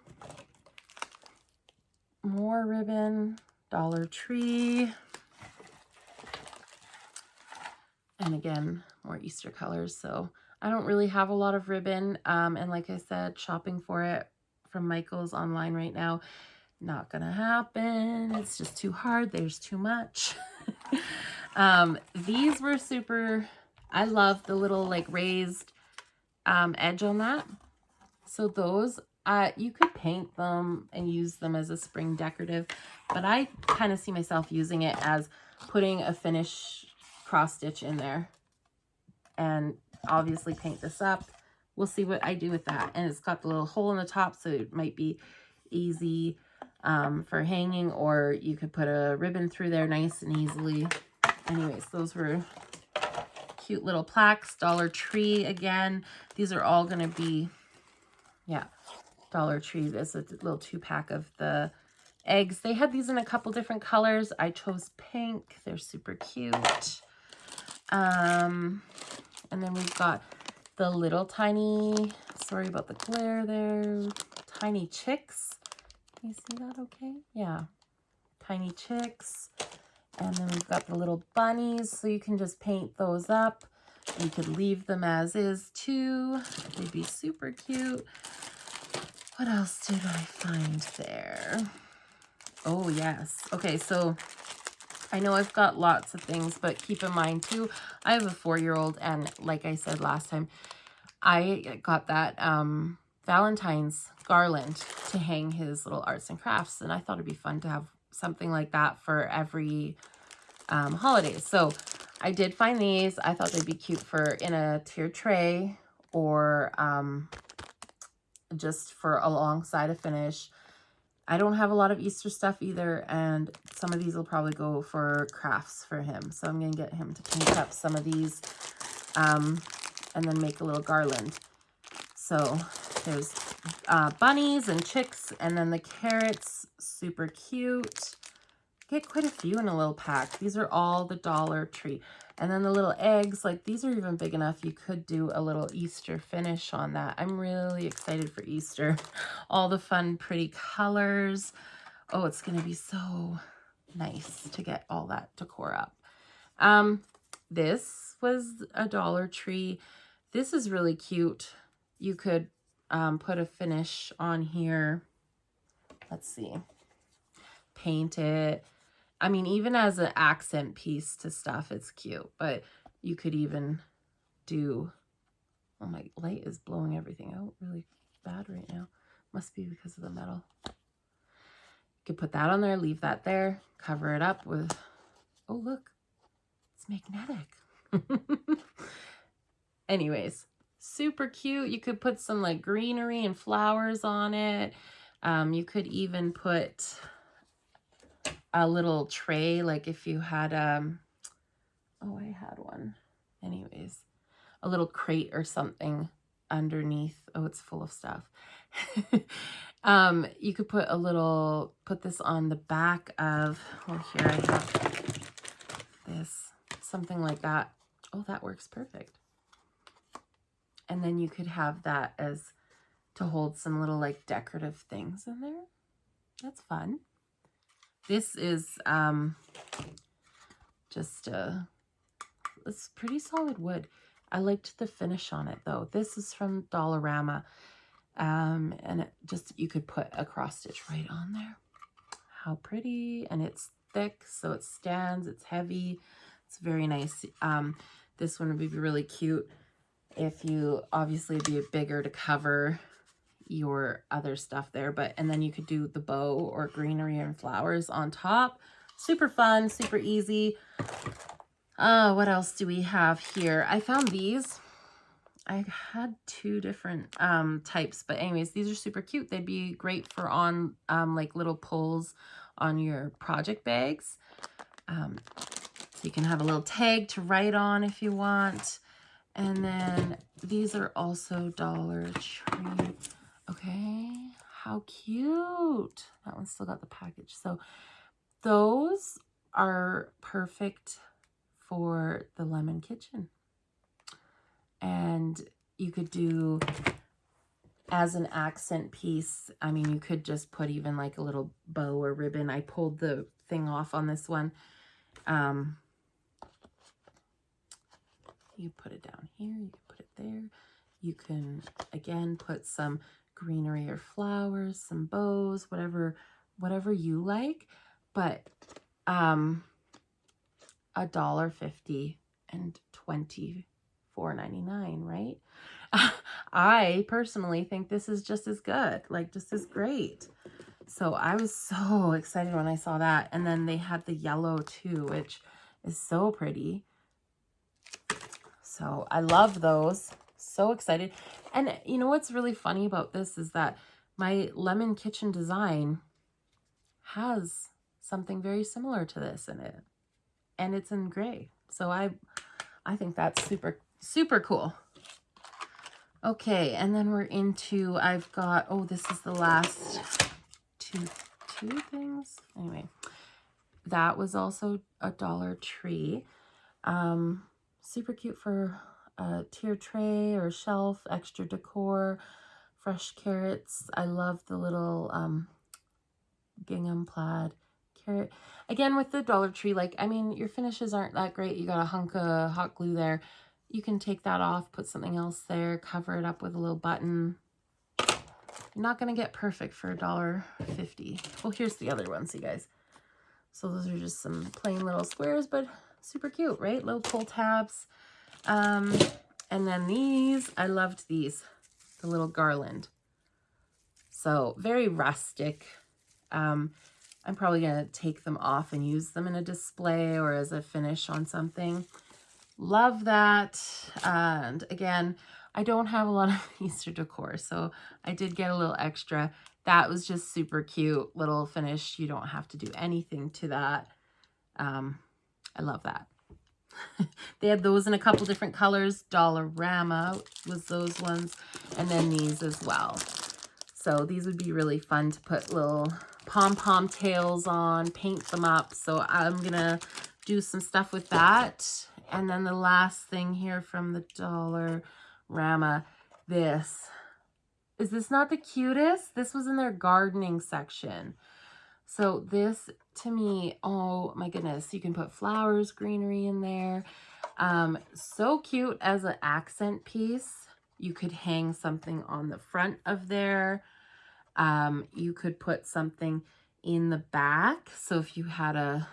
More ribbon. Dollar Tree. And again, more Easter colors. So I don't really have a lot of ribbon. And like I said, shopping for it from Michael's online right now, not gonna happen. It's just too hard. There's too much. These were super, I love the little like raised edge on that. So those, you could paint them and use them as a spring decorative, but I kind of see myself using it as putting a finish cross stitch in there and obviously paint this up. We'll see what I do with that. And it's got the little hole in the top, so it might be easy for hanging, or you could put a ribbon through there nice and easily. Anyways, those were cute little plaques. Dollar Tree again. These are all going to be, yeah, Dollar Tree. There's a little 2-pack of the eggs. They had these in a couple different colors. I chose pink. They're super cute. And then we've got the little tiny, sorry about the glare there, tiny chicks. Can you see that okay? Yeah. Tiny chicks. And then we've got the little bunnies, so you can just paint those up. You could leave them as is too. They'd be super cute. What else did I find there? Oh, yes. Okay, so I know I've got lots of things, but keep in mind too, I have a 4-year-old, and like I said last time, I got that Valentine's garland to hang his little arts and crafts, and I thought it'd be fun to have something like that for every holiday. So I did find these. I thought they'd be cute for in a tier tray, or just for alongside a finish. I don't have a lot of Easter stuff either, and some of these will probably go for crafts for him. So I'm going to get him to paint up some of these and then make a little garland. So there's bunnies and chicks, and then the carrots, super cute. Get quite a few in a little pack. These are all the Dollar Tree. And then the little eggs, like these are even big enough. You could do a little Easter finish on that. I'm really excited for Easter. All the fun, pretty colors. Oh, it's going to be so nice to get all that decor up. This was a Dollar Tree. This is really cute. You could put a finish on here. Let's see. Paint it. I mean, even as an accent piece to stuff, it's cute. But you could even do... Oh, my light is blowing everything out really bad right now. Must be because of the metal. You could put that on there, leave that there, cover it up with... Oh, look. It's magnetic. Anyways, super cute. You could put some like greenery and flowers on it. You could even put a little tray, like if you had oh, I had one. Anyways, a little crate or something underneath. Oh, it's full of stuff. You could put this on the back of, oh, here I have this, something like that. Oh, that works perfect. And then you could have that as to hold some little like decorative things in there. That's fun. This is just it's pretty solid wood. I liked the finish on it though. This is from Dollarama. And it just, you could put a cross stitch right on there. How pretty. And it's thick, so it stands, it's heavy. It's very nice. This one would be really cute if you, obviously be bigger to cover your other stuff there, but, and then you could do the bow or greenery and flowers on top. Super fun, super easy. What else do we have here? I found these. I had two different types, but anyways, these are super cute. They'd be great for on like little pulls on your project bags. So you can have a little tag to write on if you want. And then these are also Dollar Tree. Okay, how cute. That one's still got the package. So those are perfect for the lemon kitchen. And you could do as an accent piece. I mean, you could just put even like a little bow or ribbon. I pulled the thing off on this one. You put it down here, you can put it there. You can, again, put some greenery or flowers, some bows, whatever you like. But $1.50 and $24.99, right? I personally think this is just as good, like just as great. So I was so excited when I saw that. And then they had the yellow too, which is so pretty. So I love those. So excited. And you know what's really funny about this is that my lemon kitchen design has something very similar to this in it. And it's in gray. So I think that's super, super cool. Okay, and then we're into, I've got, oh, this is the last two things. Anyway, that was also a Dollar Tree. Super cute for a tier tray or shelf, extra decor, fresh carrots. I love the little gingham plaid carrot. Again, with the Dollar Tree, like, I mean, your finishes aren't that great. You got a hunk of hot glue there. You can take that off, put something else there, cover it up with a little button. You're not going to get perfect for $1.50. Well, here's the other ones, you guys. So those are just some plain little squares, but super cute, right? Little pull tabs. And then these, I loved these, the little garland. So very rustic. I'm probably going to take them off and use them in a display or as a finish on something. Love that. And again, I don't have a lot of Easter decor, so I did get a little extra. That was just super cute little finish. You don't have to do anything to that. I love that. They had those in a couple different colors. Dollarama was those ones, and then these as well. So these would be really fun to put little pom-pom tails on, paint them up. So I'm gonna do some stuff with that. And then the last thing here from the Dollarama, this. Is this not the cutest? This was in their gardening section. So this, to me, oh my goodness, you can put flowers, greenery in there. So cute as an accent piece. You could hang something on the front of there. You could put something in the back. So if you had a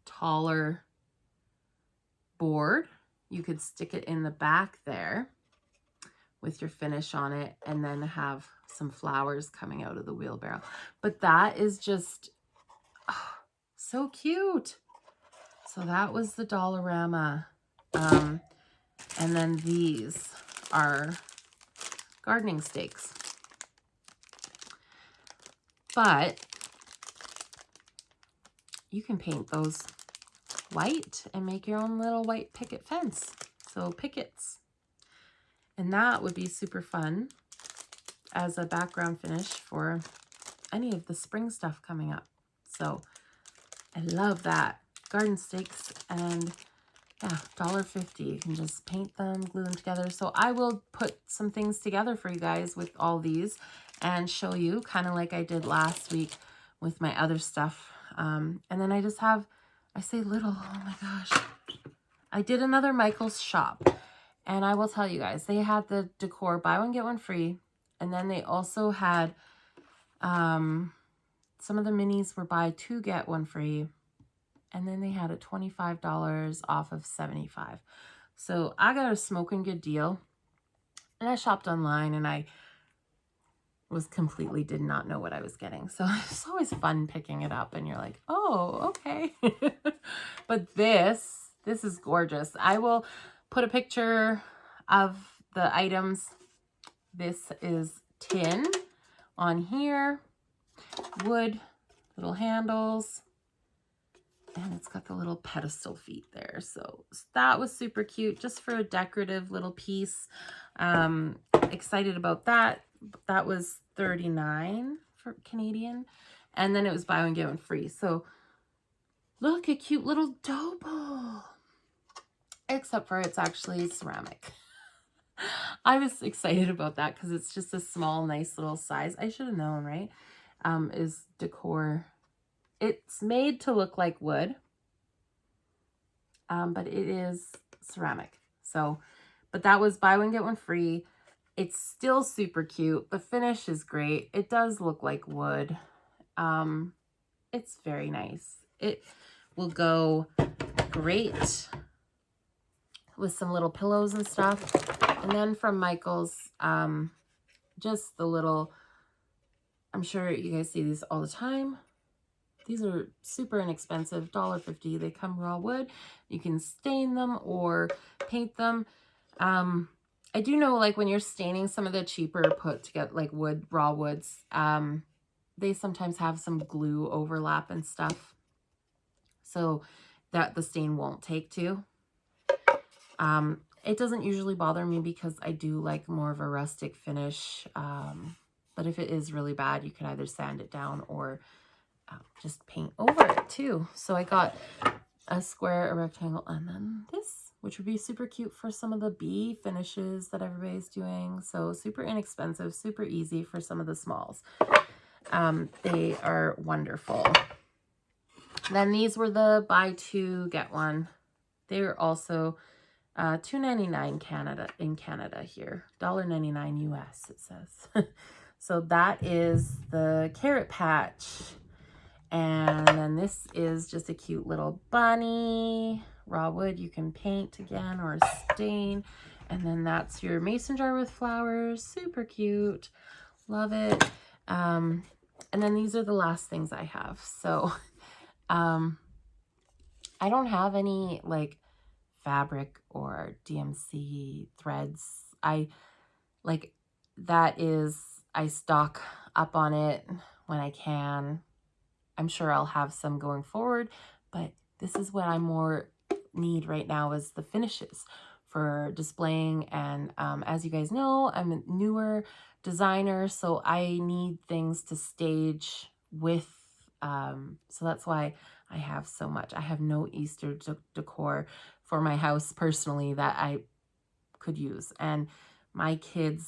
taller board, you could stick it in the back there with your finish on it, and then have some flowers coming out of the wheelbarrow. But that is just so cute. So that was the Dollarama. And then these are gardening stakes. But you can paint those white and make your own little white picket fence. So pickets. And that would be super fun as a background finish for any of the spring stuff coming up. So I love that. Garden stakes, and yeah, $1.50. You can just paint them, glue them together. So I will put some things together for you guys with all these and show you, kind of like I did last week with my other stuff. And then I just have, I say little, oh my gosh. I did another Michael's shop, and I will tell you guys, they had the decor, buy one, get one free. And then they also had, some of the minis were buy two, get one free. And then they had a $25 off of $75. So I got a smoking good deal. And I shopped online and I was completely did not know what I was getting. So it's always fun picking it up and you're like, oh, okay. But this is gorgeous. I will put a picture of the items. This is tin on here, wood, little handles, and it's got the little pedestal feet there. So that was super cute, just for a decorative little piece. Excited about that. That was $39 for Canadian. And then it was buy one, get one free. So look, a cute little dough bowl. Except for it's actually ceramic. I was excited about that because it's just a small, nice little size. I should have known, right? Is decor. It's made to look like wood. But it is ceramic. So, but that was buy one, get one free. It's still super cute. The finish is great. It does look like wood. It's very nice. It will go great with some little pillows and stuff. And then from Michael's, just the little, I'm sure you guys see these all the time. These are super inexpensive, $1.50. They come raw wood. You can stain them or paint them. I do know, like, when you're staining some of the cheaper put together, like wood, raw woods, they sometimes have some glue overlap and stuff, so that the stain won't take to. It doesn't usually bother me because I do like more of a rustic finish, but if it is really bad, you can either sand it down or just paint over it too. So I got a square, a rectangle, and then this, which would be super cute for some of the bee finishes that everybody's doing. So super inexpensive, super easy for some of the smalls. They are wonderful. Then these were the buy two, get one. They were also $2.99 in Canada here. $1.99 US, it says. So that is the carrot patch. And then this is just a cute little bunny. Raw wood you can paint again or stain. And then that's your mason jar with flowers. Super cute. Love it. And then these are the last things I have. So I don't have any like fabric or DMC threads. I stock up on it when I can. I'm sure I'll have some going forward, but this is what I more need right now is the finishes for displaying. And as you guys know, I'm a newer designer, so I need things to stage with. So that's why I have so much. I have no Easter decor for my house personally that I could use. And my kids,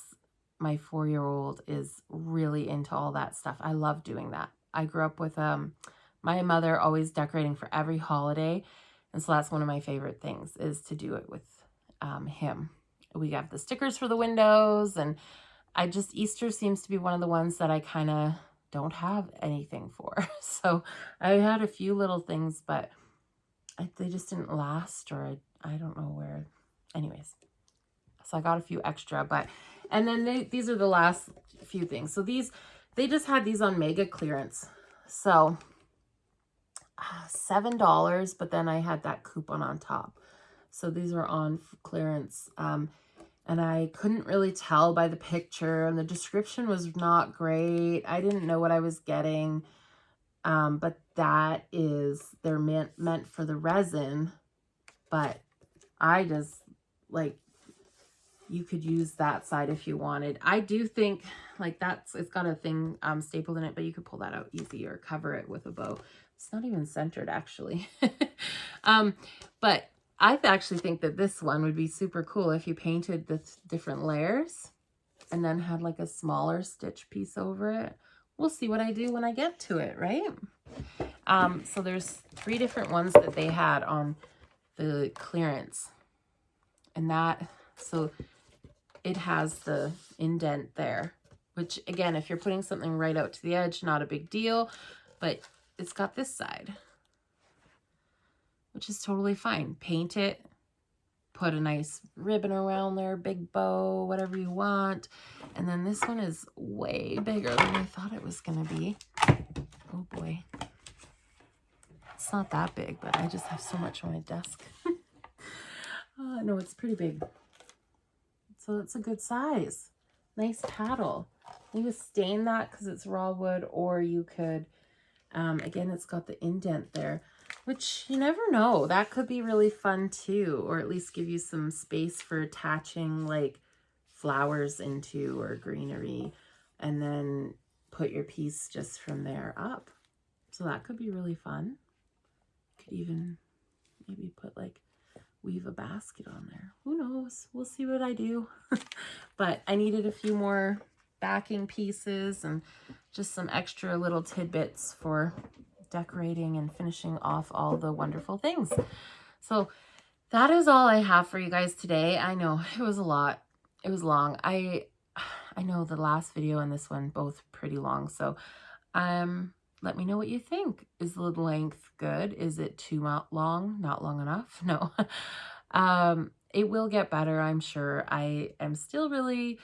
my 4-year-old is really into all that stuff. I love doing that. I grew up with my mother always decorating for every holiday. And so that's one of my favorite things is to do it with him. We have the stickers for the windows, and Easter seems to be one of the ones that I kind of don't have anything for. So I had a few little things, but they just didn't last, or I don't know where. Anyways, so I got a few extra, and then these are the last few things. So they just had these on mega clearance. So $7, but then I had that coupon on top. So these were on clearance. And I couldn't really tell by the picture, and the description was not great. I didn't know what I was getting. But they're meant for the resin, but I just you could use that side if you wanted. I do think it's got a thing stapled in it, but you could pull that out easy or cover it with a bow. It's not even centered actually. But I actually think that this one would be super cool if you painted the different layers and then had like a smaller stitch piece over it. We'll see what I do when I get to it, right? So there's 3 different ones that they had on the clearance. And so it has the indent there. which again, if you're putting something right out to the edge, not a big deal, but it's got this side, which is totally fine. Paint it, put a nice ribbon around there, big bow, whatever you want. And then this one is way bigger than I thought it was going to be. Oh boy. It's not that big, but I just have so much on my desk. No, it's pretty big. So it's a good size. Nice paddle. You would stain that because it's raw wood, or you could, again, it's got the indent there, which you never know. That could be really fun too, or at least give you some space for attaching like flowers into or greenery, and then put your piece just from there up. So that could be really fun. Could even maybe put like, weave a basket on there. Who knows? We'll see what I do. But I needed a few more backing pieces and just some extra little tidbits for decorating and finishing off all the wonderful things. So that is all I have for you guys today. I know it was a lot. It was long. I know the last video and this one both pretty long. So let me know what you think. Is the length good? Is it too long? Not long enough? No. It will get better, I'm sure. I am still really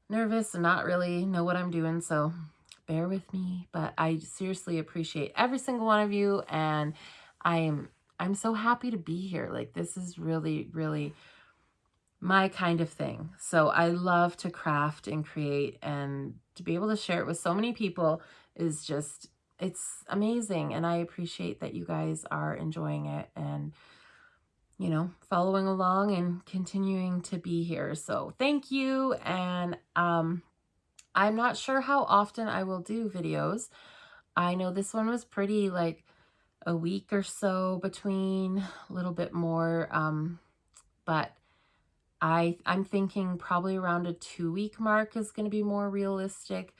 nervous and not really know what I'm doing, so bear with me. But I seriously appreciate every single one of you, and I'm so happy to be here. Like, this is really, really my kind of thing. So I love to craft and create, and to be able to share it with so many people is just, it's amazing. And I appreciate that you guys are enjoying it and, you know, following along and continuing to be here. So thank you. And I'm not sure how often I will do videos. I know this one was pretty like a week or so between, a little bit more, but I'm thinking probably around a 2-week mark is going to be more realistic,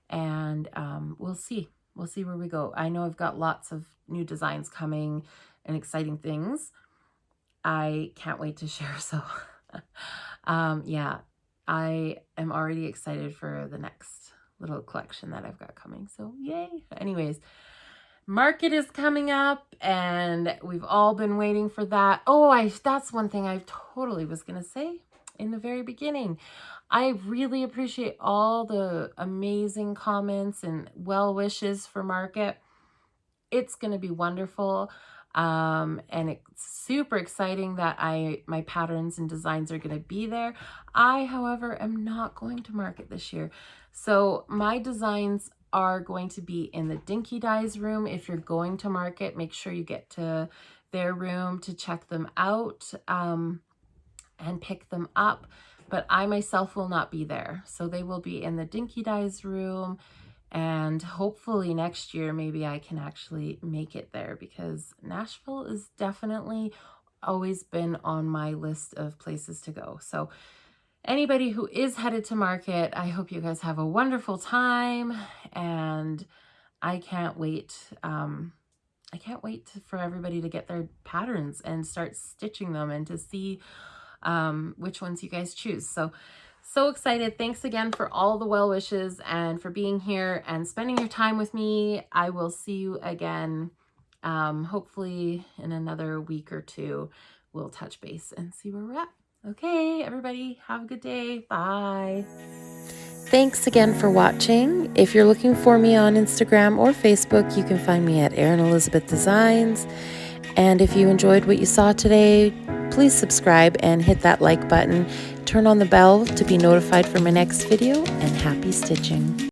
and we'll see. We'll see where we go. I know I've got lots of new designs coming and exciting things. I can't wait to share. So yeah, I am already excited for the next little collection that I've got coming. So yay. Anyways, market is coming up and we've all been waiting for that. Oh, that's one thing I totally was going to say in the very beginning. I really appreciate all the amazing comments and well wishes for market. It's going to be wonderful. And it's super exciting that my patterns and designs are going to be there. I, however, am not going to market this year. So my designs are going to be in the Dinky Dyes room. If you're going to market, make sure you get to their room to check them out and pick them up. But I myself will not be there. So they will be in the Dinky Dyes room. And hopefully next year, maybe I can actually make it there, because Nashville is definitely always been on my list of places to go. So anybody who is headed to market, I hope you guys have a wonderful time, and I can't wait. I can't wait for everybody to get their patterns and start stitching them and to see which ones you guys choose. So excited. Thanks again for all the well wishes and for being here and spending your time with me. I will see you again, hopefully in another week or two. We'll touch base and see where we're at. Okay, everybody, have a good day. Bye. Thanks again for watching. If you're looking for me on Instagram or Facebook, you can find me at Erin Elizabeth Designs. And if you enjoyed what you saw today, please subscribe and hit that like button. Turn on the bell to be notified for my next video, and happy stitching.